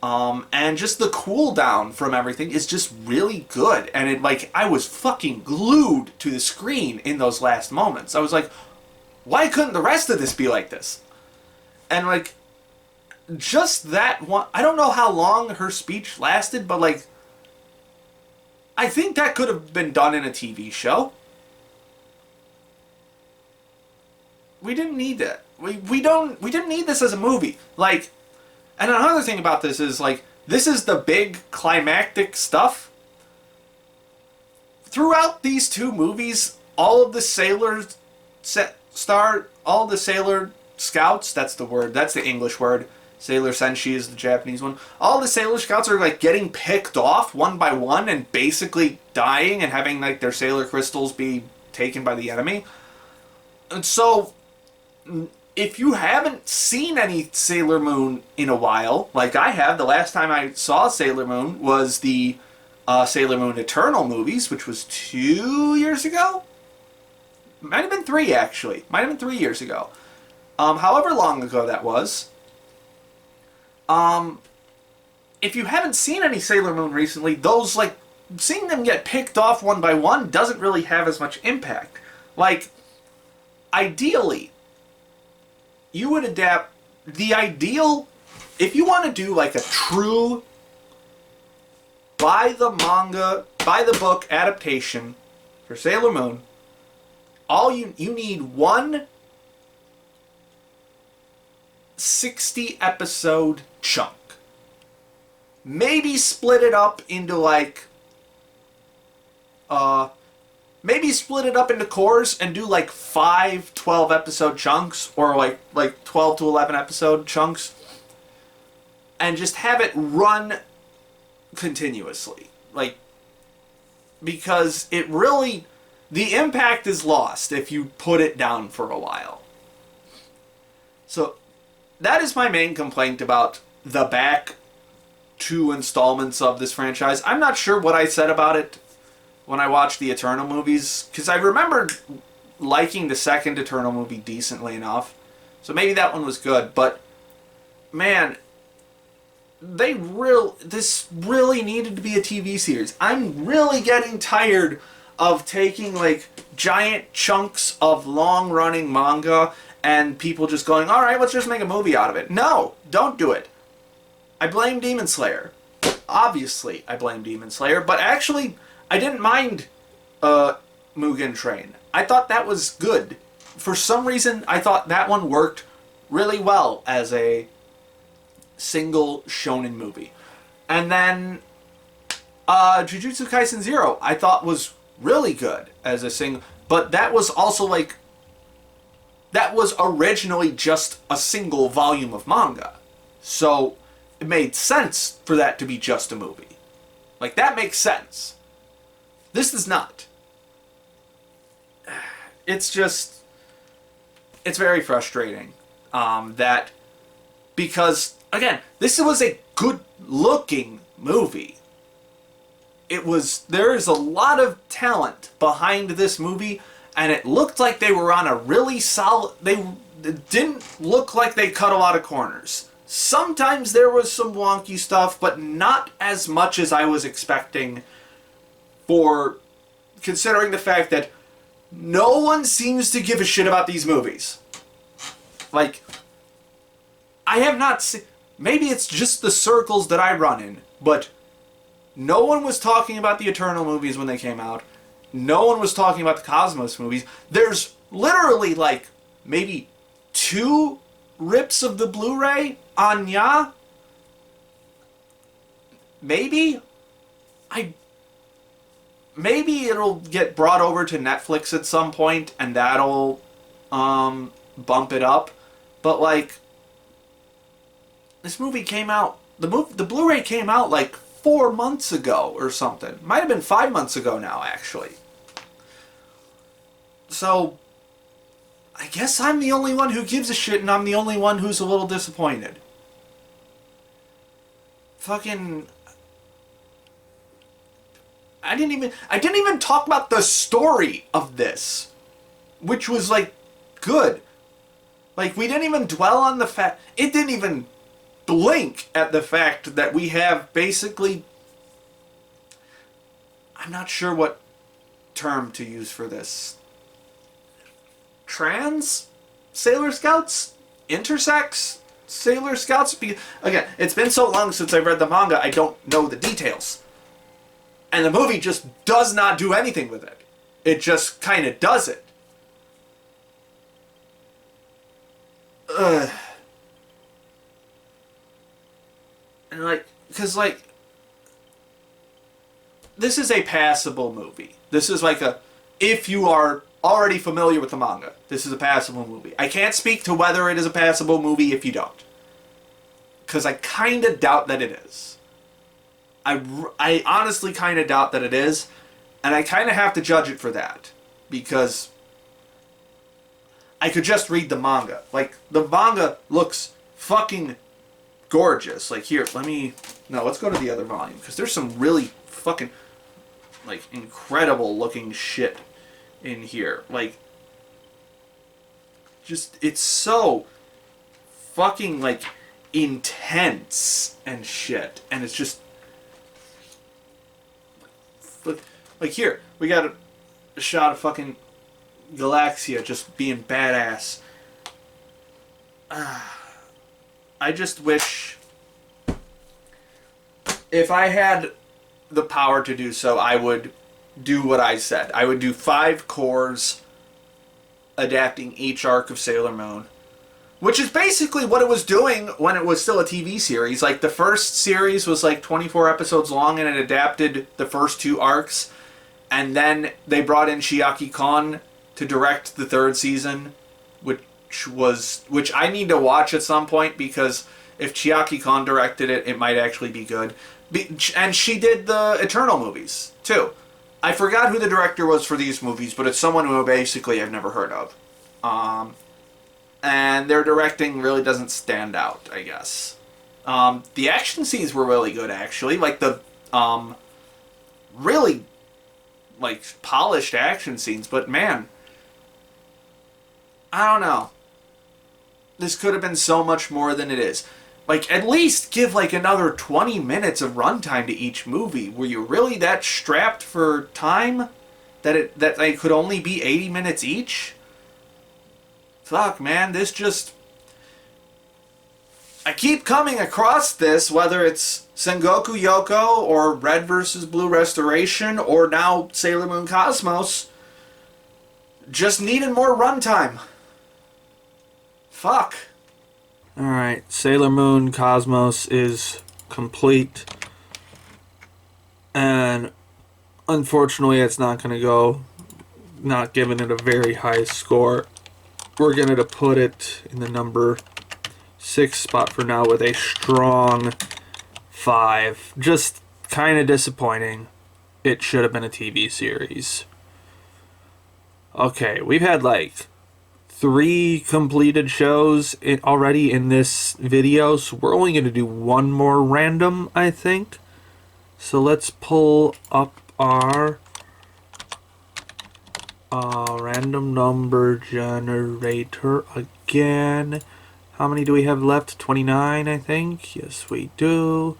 And just the cool down from everything is just really good. And it, like, I was fucking glued to the screen in those last moments. I was like, why couldn't the rest of this be like this? And, like, just that one, I don't know how long her speech lasted, but, like, I think that could have been done in a TV show. We didn't need that. We didn't need this as a movie. Like, and another thing about this is, like, this is the big climactic stuff. Throughout these 2 movies, all of the Sailor Scouts, that's the word, that's the English word. Sailor Senshi is the Japanese one. All the Sailor Scouts are, like, getting picked off one by one and basically dying and having, like, their Sailor Crystals be taken by the enemy. And so, if you haven't seen any Sailor Moon in a while, like I have, the last time I saw Sailor Moon was the Sailor Moon Eternal movies, which was 2 years ago? Might have been 3, actually. Might have been 3 years ago. However long ago that was. If you haven't seen any Sailor Moon recently, those, like, seeing them get picked off one by one doesn't really have as much impact. Like, ideally, you would adapt the ideal, if you want to do like a true by the book adaptation for Sailor Moon, all you need one 60 episode chunk. Maybe split it up into like maybe split it up into cores and do like 5 12 episode chunks, or like 12 to 11 episode chunks. and just have it run continuously. Like, because it really, the impact is lost if you put it down for a while. So that is my main complaint about the back 2 installments of this franchise. I'm not sure what I said about it when I watched the Eternal movies, because I remember liking the second Eternal movie decently enough. So maybe that one was good, but man, this really needed to be a TV series. I'm really getting tired of taking like giant chunks of long-running manga and people just going, all right, let's just make a movie out of it. No, don't do it. I blame Demon Slayer. Obviously, I blame Demon Slayer, but actually, I didn't mind Mugen Train. I thought that was good. For some reason, I thought that one worked really well as a single shonen movie. And then Jujutsu Kaisen Zero I thought was really good as a single, but that was also like, that was originally just a single volume of manga. So it made sense for that to be just a movie. Like, that makes sense. This does not. It's just, it's very frustrating that, because again, this was a good-looking movie. There is a lot of talent behind this movie, and it looked like they were on a really solid... It didn't look like they cut a lot of corners. Sometimes there was some wonky stuff, but not as much as I was expecting, for considering the fact that no one seems to give a shit about these movies. Like, I have not seen... Maybe it's just the circles that I run in, but no one was talking about the Eternal movies when they came out. No one was talking about the Cosmos movies. There's literally, like, maybe 2 rips of the Blu-ray on Nya. Maybe? Maybe it'll get brought over to Netflix at some point, and that'll bump it up. But, like, this movie came out, the Blu-ray came out like 4 months ago or something. Might have been 5 months ago now, actually. So, I guess I'm the only one who gives a shit, and I'm the only one who's a little disappointed. Fucking... I didn't even talk about the story of this, which was, like, good. Like, we didn't even dwell on the fact... It didn't even blink at the fact that we have basically... I'm not sure what term to use for this. Trans Sailor Scouts? Intersex Sailor Scouts? Again, it's been so long since I've read the manga, I don't know the details. And the movie just does not do anything with it. It just kind of does it. And like, because like, this is a passable movie. This is like a, if you are already familiar with the manga, this is a passable movie. I can't speak to whether it is a passable movie if you don't. Because I kind of doubt that it is. I honestly kind of doubt that it is. And I kind of have to judge it for that. Because I could just read the manga. Like, the manga looks fucking gorgeous. Like, here, let's go to the other volume. Because there's some really fucking, like, incredible looking shit in here. Like, just, it's so fucking, like, intense and shit. And it's just, like here, we got a shot of fucking Galaxia just being badass. I just wish, if I had the power to do so, I would do what I said. I would do 5 cores adapting each arc of Sailor Moon, which is basically what it was doing when it was still a TV series. Like, the first series was like 24 episodes long, and it adapted the first 2 arcs. And then they brought in Chiaki Kon to direct the 3rd season, which I need to watch at some point, because if Chiaki Kon directed it, it might actually be good. And she did the Eternal movies, too. I forgot who the director was for these movies, but it's someone who basically I've never heard of. And their directing really doesn't stand out, I guess. The action scenes were really good, actually. Like, the really, like, polished action scenes. But, man, I don't know. This could have been so much more than it is. Like, at least give, like, another 20 minutes of runtime to each movie. Were you really that strapped for time that they could only be 80 minutes each? Fuck, man, this just... I keep coming across this, whether it's Sengoku Youko or Red vs. Blue Restoration or now Sailor Moon Cosmos. Just needed more runtime. Fuck. Alright, Sailor Moon Cosmos is complete. And unfortunately it's not going to go, not giving it a very high score. We're going to put it in the number 6 spot for now with a strong 5. Just kind of disappointing. It should have been a TV series. Okay, we've had like 3 completed shows already in this video, so we're only going to do one more random, I think. So let's pull up our random number generator again. How many do we have left? 29, I think. Yes, we do.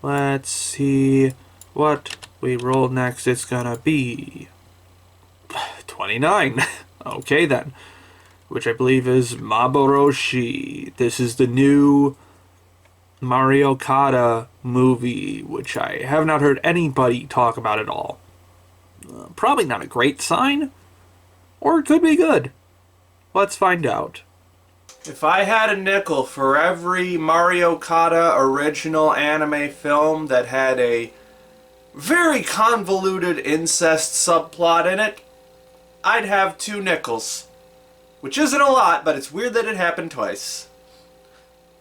Let's see what we roll next. It's gonna be 29. Okay, then. Which I believe is Maboroshi. This is the new Mario Kata movie, which I have not heard anybody talk about at all. Probably not a great sign, or it could be good. Let's find out. If I had a nickel for every Mario Kata original anime film that had a very convoluted incest subplot in it, I'd have 2 nickels. Which isn't a lot, but it's weird that it happened twice.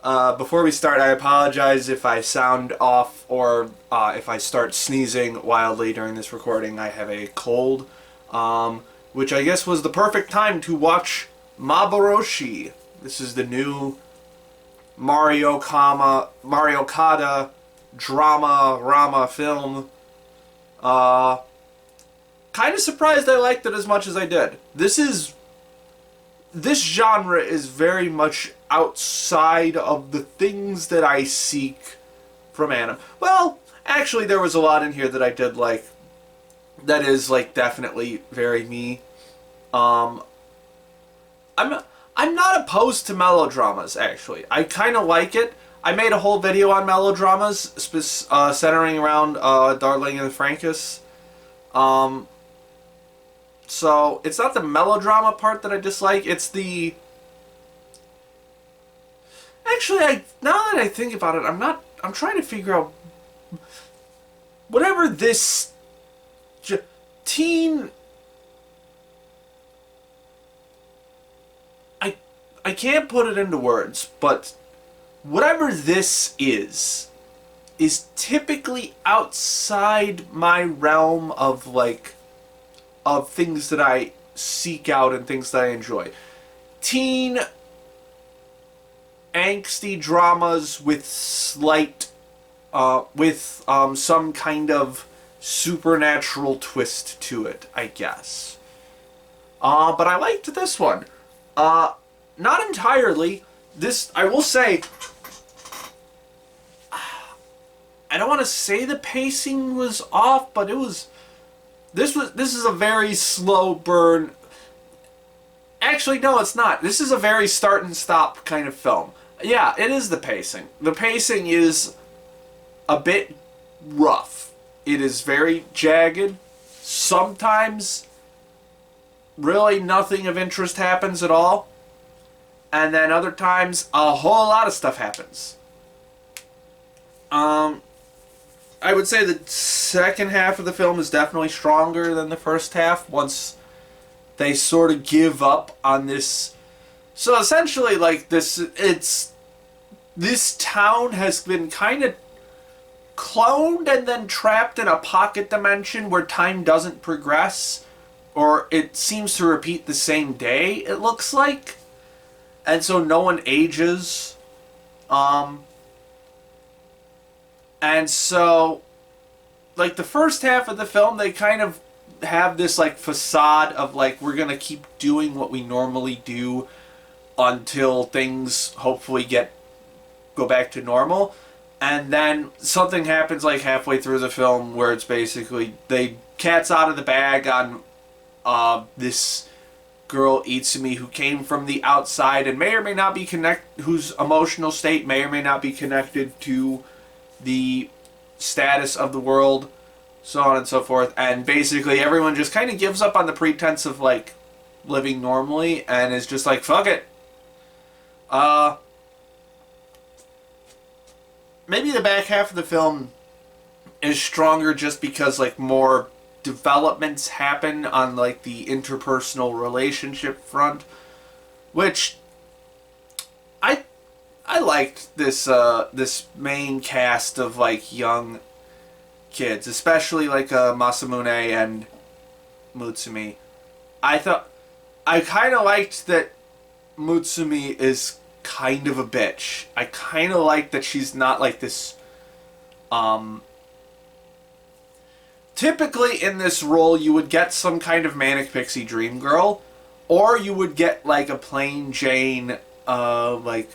Before we start, I apologize if I sound off or if I start sneezing wildly during this recording. I have a cold, which I guess was the perfect time to watch Maboroshi. This is the new Mario Kata drama film. Kind of surprised I liked it as much as I did. This genre is very much outside of the things that I seek from anime. Well, actually, there was a lot in here that I did like. That is, like, definitely very me. I'm not opposed to melodramas, actually. I kind of like it. I made a whole video on melodramas, centering around Darling in the Franxx. So, it's not the melodrama part that I dislike, it's the... Actually, now that I think about it, I'm trying to figure out... Whatever this... teen... I can't put it into words, but... Whatever this is typically outside my realm of, like... of things that I seek out and things that I enjoy. Teen angsty dramas with slight some kind of supernatural twist to it, I guess. But I liked this one. Not entirely. This, I will say, I don't want to say the pacing was off, but it was... This is a very slow burn. Actually, no, it's not. This is a very start and stop kind of film. Yeah, it is the pacing. The pacing is a bit rough. It is very jagged. Sometimes really nothing of interest happens at all. And then other times a whole lot of stuff happens. I would say the second half of the film is definitely stronger than the first half once they sort of give up on this. So essentially, like, this, it's this town has been kind of cloned and then trapped in a pocket dimension where time doesn't progress, or it seems to repeat the same day, it looks like. And so no one ages. And so, like, the first half of the film, they kind of have this, like, facade of, like, we're gonna keep doing what we normally do until things hopefully go back to normal. And then something happens, like, halfway through the film where it's basically, they cat's out of the bag on this girl Itsumi, who came from the outside and may or may not be whose emotional state may or may not be connected to the status of the world, so on and so forth. And basically everyone just kind of gives up on the pretense of, like, living normally and is just like, fuck it. Maybe the back half of the film is stronger just because, like, more developments happen on, like, the interpersonal relationship front, which I liked this main cast of, like, young kids, especially, like, Masamune and Mutsumi. I kind of liked that Mutsumi is kind of a bitch. I kind of like that she's not, like, this typically in this role you would get some kind of manic pixie dream girl, or you would get, like, a plain Jane like,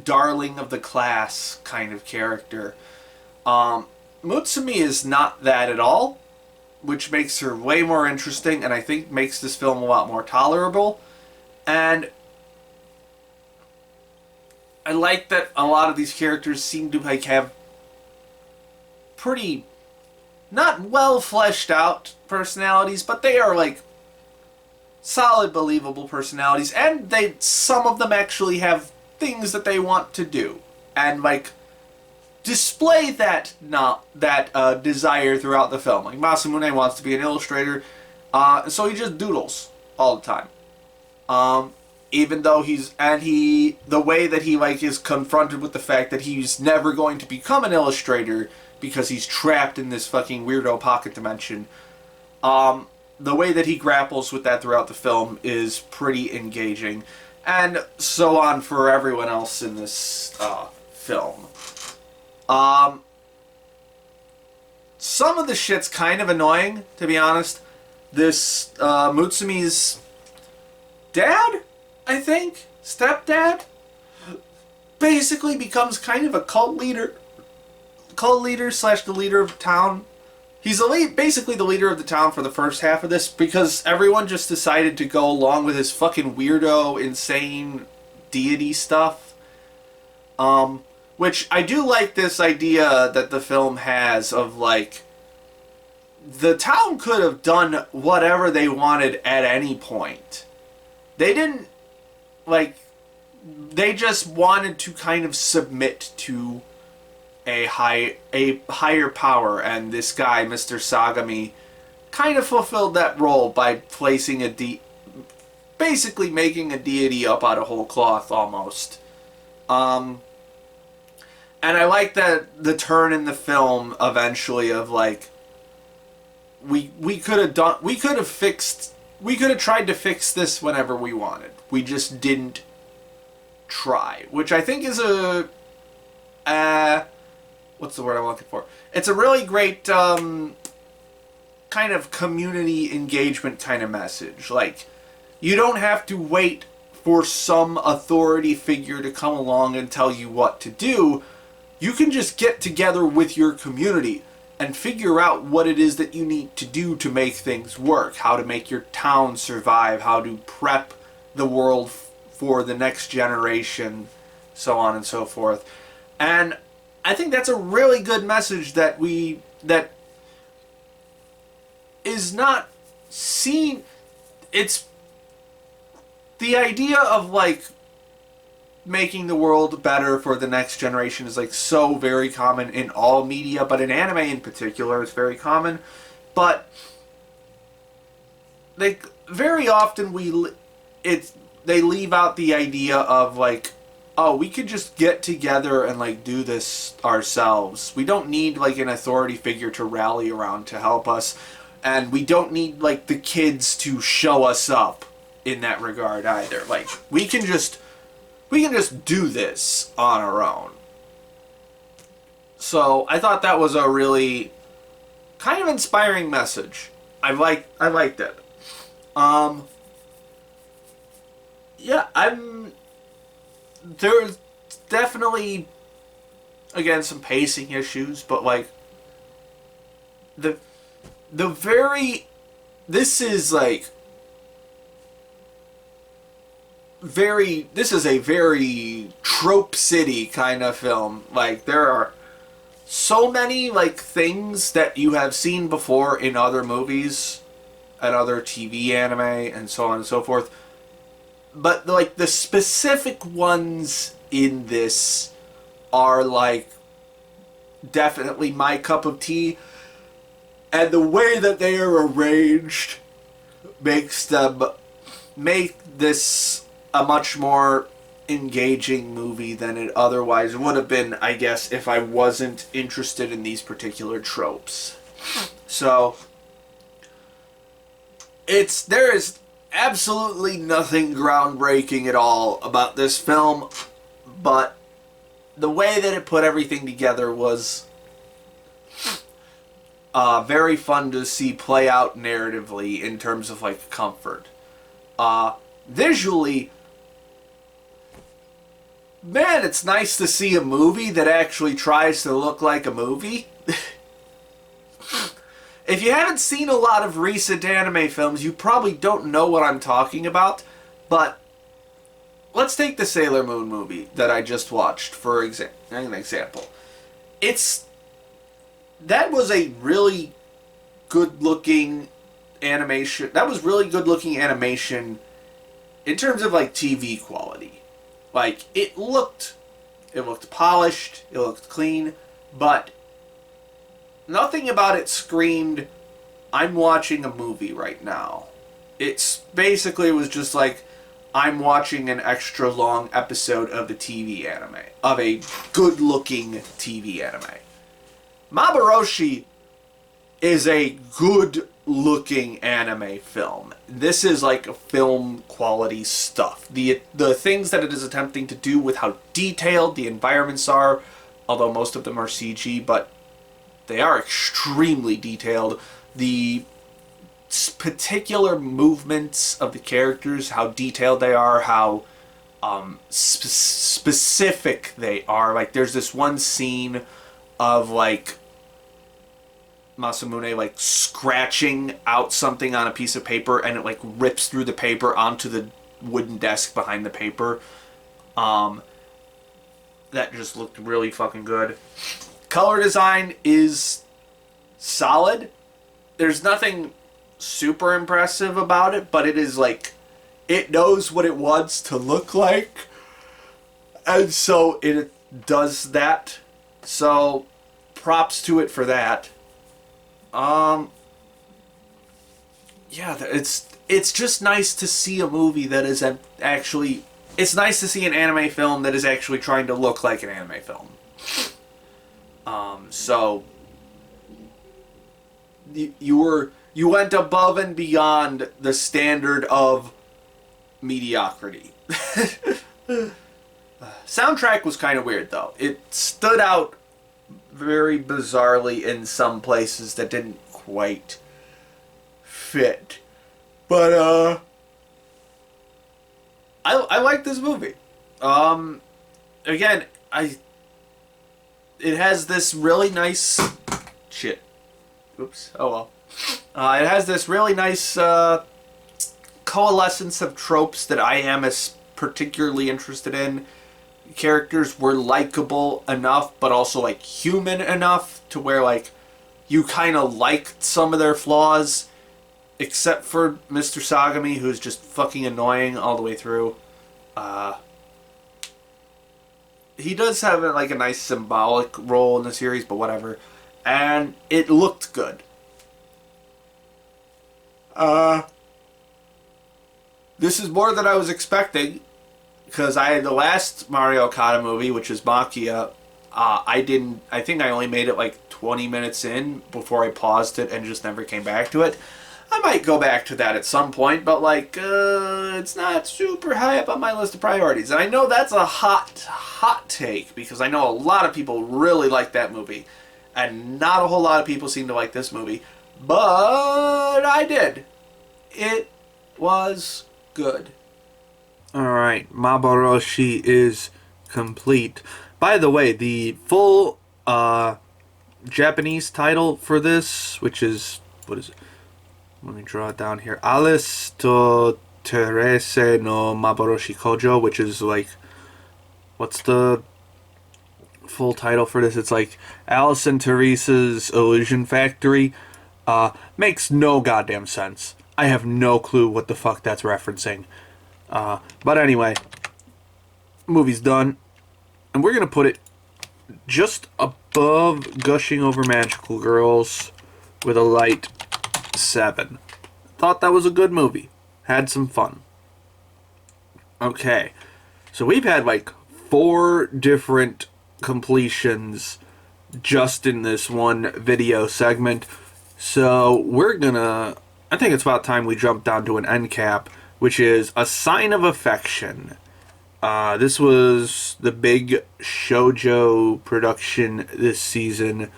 darling of the class kind of character. Mutsumi is not that at all, which makes her way more interesting and I think makes this film a lot more tolerable. And I like that a lot of these characters seem to, like, have pretty not well fleshed out personalities, but they are, like, solid, believable personalities, and some of them actually have things that they want to do and, like, display that desire throughout the film. Like, Masamune wants to be an illustrator, so he just doodles all the time. Even though the way that he, like, is confronted with the fact that he's never going to become an illustrator because he's trapped in this fucking weirdo pocket dimension. The way that he grapples with that throughout the film is pretty engaging. And so on for everyone else in this film. Some of the shit's kind of annoying, to be honest. This Mutsumi's dad, I think, stepdad, basically becomes kind of a cult leader slash the leader of the town. He's basically the leader of the town for the first half of this because everyone just decided to go along with his fucking weirdo, insane deity stuff. Which I do like this idea that the film has of, like, the town could have done whatever they wanted at any point. They didn't, like, they just wanted to kind of submit to a higher power, and this guy, Mr. Sagami, kind of fulfilled that role by placing basically making a deity up out of whole cloth, almost. And I like that the turn in the film eventually of, like, we could have tried to fix this whenever we wanted. We just didn't try, which I think is what's the word I'm looking for? It's a really great kind of community engagement kind of message. Like, you don't have to wait for some authority figure to come along and tell you what to do. You can just get together with your community and figure out what it is that you need to do to make things work, how to make your town survive, how to prep the world for the next generation, so on and so forth. And I think that's a really good message that is not seen. It's the idea of, like, making the world better for the next generation is, like, so very common in all media, but in anime in particular it's very common. But, like, very often they leave out the idea of, like, oh, we could just get together and like do this ourselves. We don't need like an authority figure to rally around to help us, and we don't need like the kids to show us up in that regard either. Like we can just do this on our own. So I thought that was a really kind of inspiring message. I liked it. Yeah, there's definitely, again, some pacing issues, but like the very, this is like this is a very trope city kind of film. Like there are so many like things that you have seen before in other movies and other TV anime and so on and so forth. But like the specific ones in this are like definitely my cup of tea, and the way that they are arranged make this a much more engaging movie than it otherwise would have been, I guess, if I wasn't interested in these particular tropes. So there is absolutely nothing groundbreaking at all about this film, but the way that it put everything together was very fun to see play out narratively in terms of like comfort. Visually, man, it's nice to see a movie that actually tries to look like a movie. If you haven't seen a lot of recent anime films, you probably don't know what I'm talking about, but let's take the Sailor Moon movie that I just watched for an example. That was a really good-looking animation. That was really good-looking animation in terms of like TV quality. Like it looked polished, it looked clean, but nothing about it screamed, I'm watching a movie right now. It was just like, I'm watching an extra long episode of the TV anime. Of a good-looking TV anime. Maboroshi is a good-looking anime film. This is like film quality stuff. The things that it is attempting to do with how detailed the environments are, although most of them are CG, but they are extremely detailed. The particular movements of the characters, how detailed they are, how specific they are. Like, there's this one scene of, like, Masamune, like, scratching out something on a piece of paper, and it, like, rips through the paper onto the wooden desk behind the paper. That just looked really fucking good. Color design is solid. There's nothing super impressive about it, but it is like, it knows what it wants to look like, and so it does that. So props to it for that. Yeah, it's just nice to see a movie that is actually, it's nice to see an anime film that is actually trying to look like an anime film. So you went above and beyond the standard of mediocrity. Soundtrack was kind of weird though. It stood out very bizarrely in some places that didn't quite fit. But I like this movie. Again, it has this really nice shit. Oops. Oh well. It has this really nice coalescence of tropes that I am particularly interested in. Characters were likable enough, but also like human enough to where like you kind of liked some of their flaws, except for Mr. Sagami, who's just fucking annoying all the way through. He does have like a nice symbolic role in the series, but whatever. And it looked good. This is more than I was expecting. because I had the last Mario Kart movie, which is Makia. I think I only made it like 20 minutes in before I paused it and just never came back to it. I might go back to that at some point, but like, it's not super high up on my list of priorities. And I know that's a hot take, because I know a lot of people really like that movie. And not a whole lot of people seem to like this movie. But I did. It was good. Alright, Maboroshi is complete. By the way, the full Japanese title for this, which is, what is it? Let me draw it down here. Alice to Terese no Maboroshi Kojo, which is like, what's the full title for this? It's like Alice and Teresa's Illusion Factory. Makes no goddamn sense. I have no clue what the fuck that's referencing. But anyway, movie's done. And we're going to put it just above Gushing Over Magical Girls with a light 7. Thought that was a good movie. Had some fun. Okay. So we've had like 4 different completions just in this one video segment. So we're gonna... I think it's about time we jump down to an end cap, which is A Sign of Affection. This was the big shoujo production this season.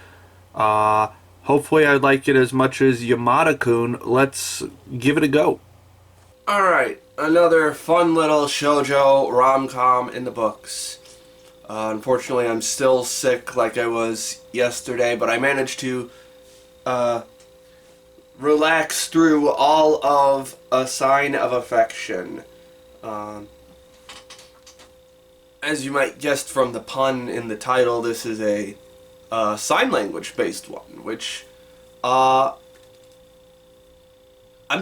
Hopefully I like it as much as Yamada-kun. Let's give it a go. Alright, another fun little shoujo rom-com in the books. Unfortunately, I'm still sick like I was yesterday, but I managed to relax through all of A Sign of Affection. As you might guess from the pun in the title, this is a sign language based one, which I'm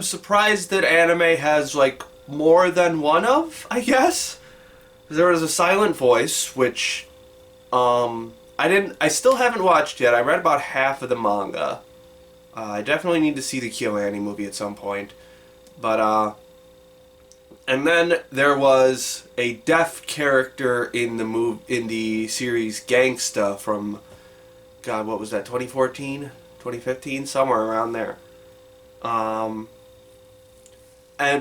surprised that anime has like more than one of, I guess. There was a silent voice, which I still haven't watched yet. I read about half of the manga. I definitely need to see the KyoAni movie at some point. But and then there was a deaf character in the series Gangsta from, God, what was that, 2014? 2015? Somewhere around there. And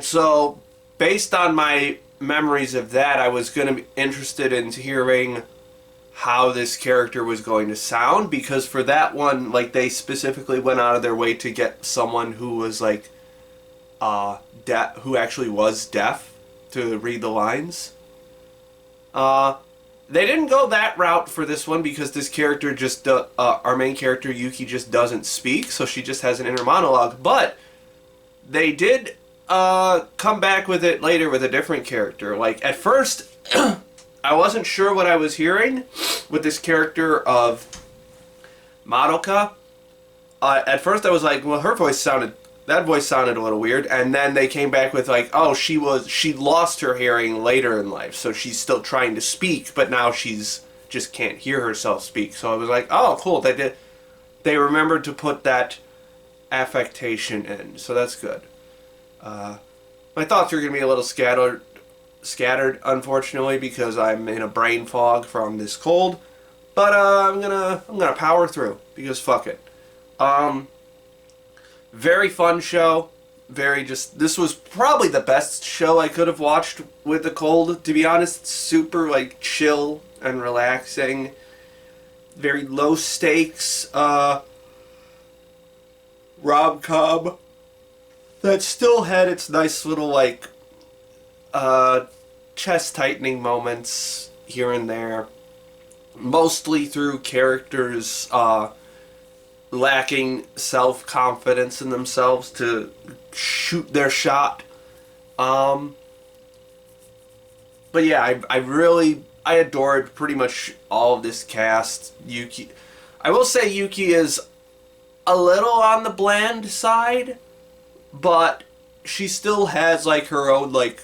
so, based on my memories of that, I was going to be interested in hearing how this character was going to sound, because for that one, like, they specifically went out of their way to get someone who was, like, who actually was deaf to read the lines. They didn't go that route for this one, because this character just, our main character, Yuki, just doesn't speak, so she just has an inner monologue. But they did come back with it later with a different character. Like, at first, I wasn't sure what I was hearing with this character of Madoka. At first I was like, well, that voice sounded a little weird, and then they came back with like, oh, she lost her hearing later in life, so she's still trying to speak, but now she's just can't hear herself speak. So I was like, oh, cool, they remembered to put that affectation in, so that's good. My thoughts are going to be a little scattered, unfortunately, because I'm in a brain fog from this cold, but I'm gonna power through, because fuck it. Very fun show. This was probably the best show I could have watched with the cold, to be honest. Super, like, chill and relaxing. Very low stakes, rom-com that still had its nice little, like, chest-tightening moments here and there. Mostly through characters, lacking self-confidence in themselves to shoot their shot. But yeah, I adored pretty much all of this cast. Yuki, I will say Yuki is a little on the bland side, but she still has like her own like,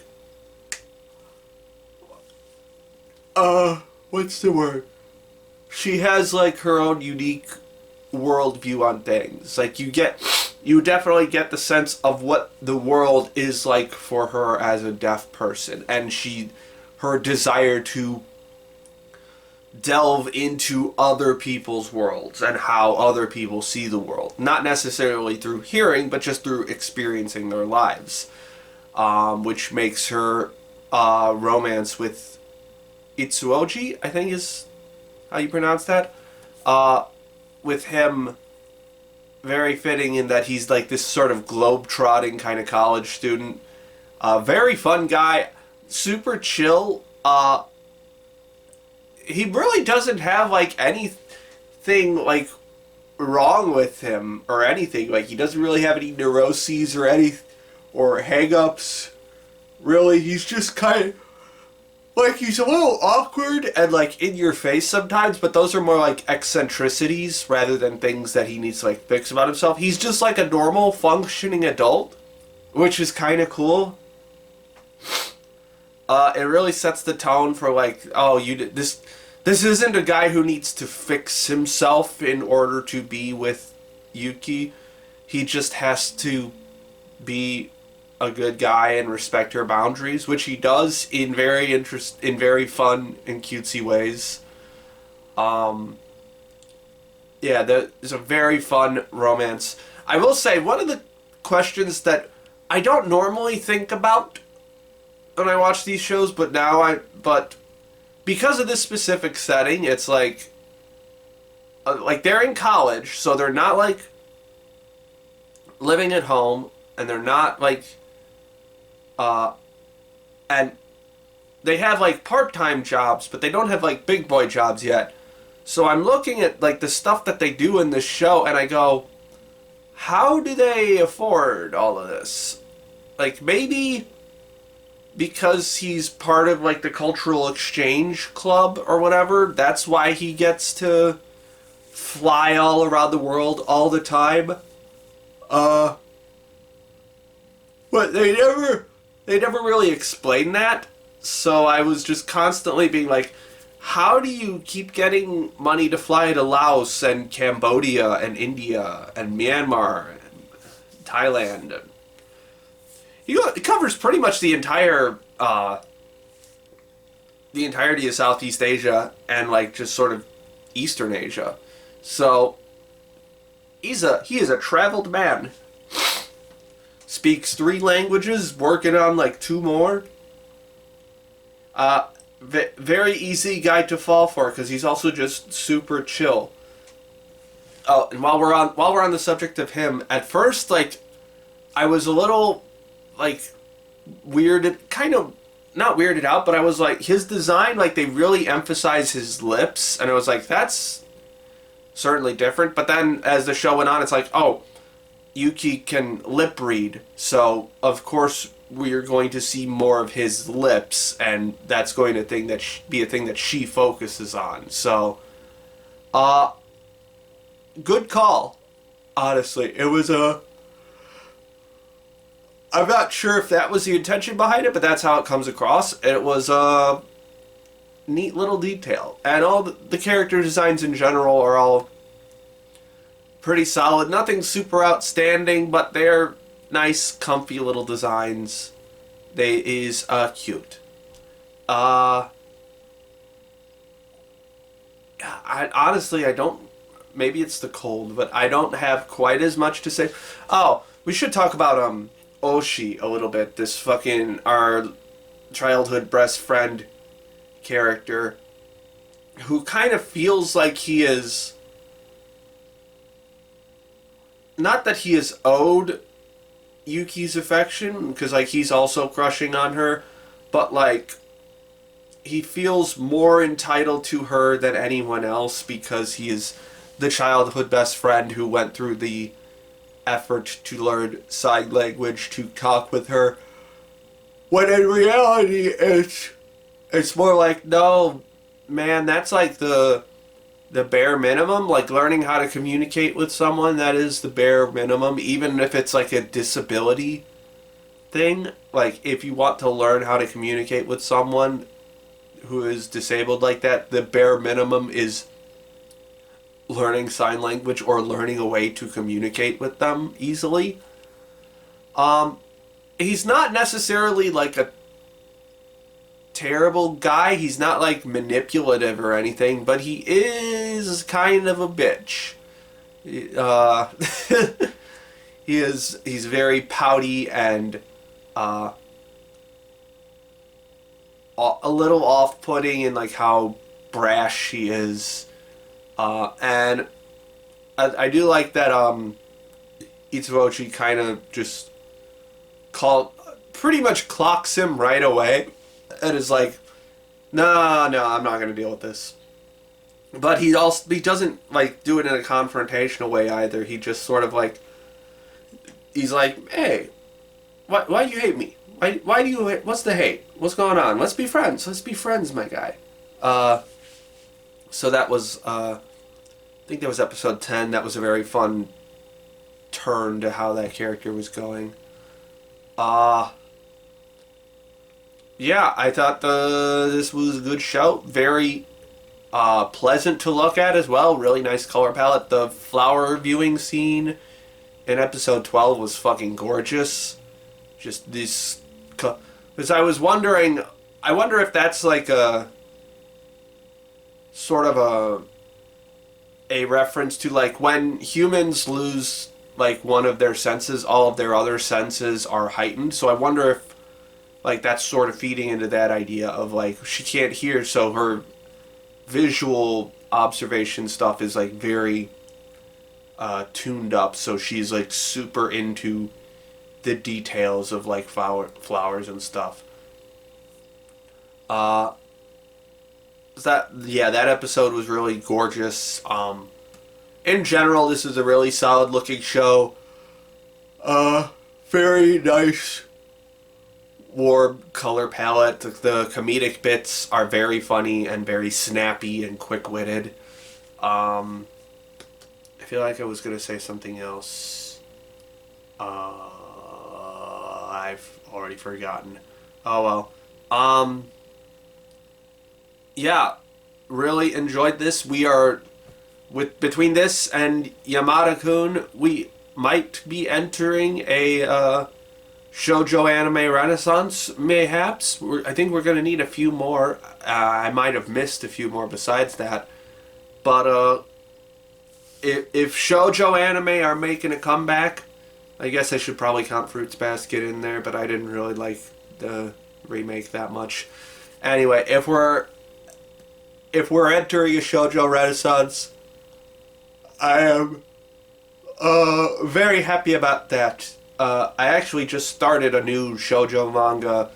what's the word? She has like her own unique worldview on things. Like you definitely get the sense of what the world is like for her as a deaf person, and her desire to delve into other people's worlds and how other people see the world. Not necessarily through hearing, but just through experiencing their lives. Which makes her romance with Itsuoji, I think is how you pronounce that. With him very fitting in that he's like this sort of globe-trotting kind of college student. Very fun guy, super chill. He really doesn't have like anything like wrong with him or anything. Like he doesn't really have any neuroses or hang-ups. Really, he's just kind of like he's a little awkward and like in your face sometimes, but those are more like eccentricities rather than things that he needs to like fix about himself. He's just like a normal functioning adult, which is kind of cool. It really sets the tone for like, oh, this isn't a guy who needs to fix himself in order to be with Yuki. He just has to be a good guy and respect her boundaries, which he does in very fun and cutesy ways. Yeah, there's a very fun romance. I will say one of the questions that I don't normally think about when I watch these shows, but because of this specific setting, it's like they're in college, so they're not like living at home, and they're not like and they have like part-time jobs, but they don't have like big boy jobs yet. So I'm looking at like the stuff that they do in this show, and I go, how do they afford all of this? Like maybe because he's part of like the cultural exchange club or whatever, that's why he gets to fly all around the world all the time. But they never really explain that. So I was just constantly being like, how do you keep getting money to fly to Laos and Cambodia and India and Myanmar and Thailand? It covers pretty much the entirety of Southeast Asia and like just sort of Eastern Asia. So he is a traveled man. Speaks 3 languages, working on like 2 more. Very easy guy to fall for because he's also just super chill. Oh, and while we're on the subject of him, at first like I was a little like weirded, kind of not weirded out, but I was like his design, like they really emphasize his lips, and I was like that's certainly different. But then as the show went on, it's like, oh, Yuki can lip read, so of course we're going to see more of his lips, and that's going to be a thing that she focuses on. So, good call. Honestly, it was I'm not sure if that was the intention behind it, but that's how it comes across. It was a neat little detail, and all the character designs in general are all pretty solid. Nothing super outstanding, but they're nice, comfy little designs. They is cute. I honestly, I don't. Maybe it's the cold, but I don't have quite as much to say. Oh, we should talk about Oshi a little bit. This fucking our childhood best friend character, who kind of feels like he is. Not that he is owed Yuki's affection, because like he's also crushing on her, but like he feels more entitled to her than anyone else because he is the childhood best friend who went through the effort to learn sign language to talk with her, when in reality it's more like, no man, that's like the bare minimum. Like learning how to communicate with someone, that is the bare minimum, even if it's like a disability thing. Like if you want to learn how to communicate with someone who is disabled like that, the bare minimum is learning sign language or learning a way to communicate with them easily. He's not necessarily like a terrible guy. He's not like manipulative or anything, but he is kind of a bitch. He's very pouty and a little off-putting in like how brash he is. And I do like that Itsuochi kind of just pretty much clocks him right away and is like, no, I'm not going to deal with this. But he doesn't like do it in a confrontational way either. He just sort of like, he's like, hey, why do you hate me? Why do you hate? What's the hate? What's going on? Let's be friends. Let's be friends, my guy. So that was, I think that was episode 10. That was a very fun turn to how that character was going. Yeah, I thought this was a good show. Very pleasant to look at as well. Really nice color palette. The flower viewing scene in episode 12 was fucking gorgeous. Just this... Because I was wondering... I wonder if that's like a... sort of a reference to like when humans lose like one of their senses, all of their other senses are heightened. So I wonder if like that's sort of feeding into that idea of like she can't hear, so her visual observation stuff is like very tuned up, so she's like super into the details of like flowers and stuff. That episode was really gorgeous. In general, this is a really solid looking show. Very nice warm color palette. The comedic bits are very funny and very snappy and quick-witted. I feel like I was gonna say something else. I've already forgotten. Oh well. Yeah, really enjoyed this. We are between this and Yamada-kun, we might be entering a shoujo anime renaissance, mayhaps. I think we're gonna need a few more. I might have missed a few more besides that, but if shoujo anime are making a comeback, I guess I should probably count Fruits Basket in there, but I didn't really like the remake that much. Anyway, if we're entering a shoujo renaissance, I am very happy about that. I actually just started a new shoujo manga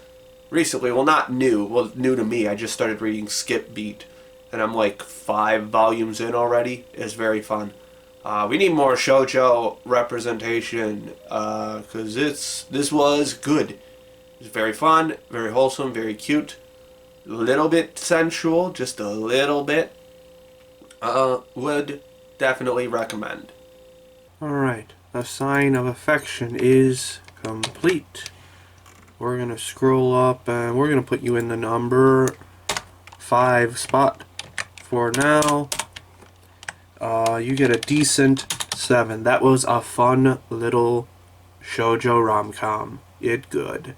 recently. Well, not new. Well, new to me. I just started reading Skip Beat, and I'm like 5 volumes in already. It's very fun. We need more shoujo representation, because this was good. It was very fun, very wholesome, very cute. A little bit sensual, just a little bit. Would definitely recommend. Alright, the sign of affection is complete. We're going to scroll up and we're going to put you in the number 5 spot for now. You get a decent 7. That was a fun little shoujo rom-com. It good.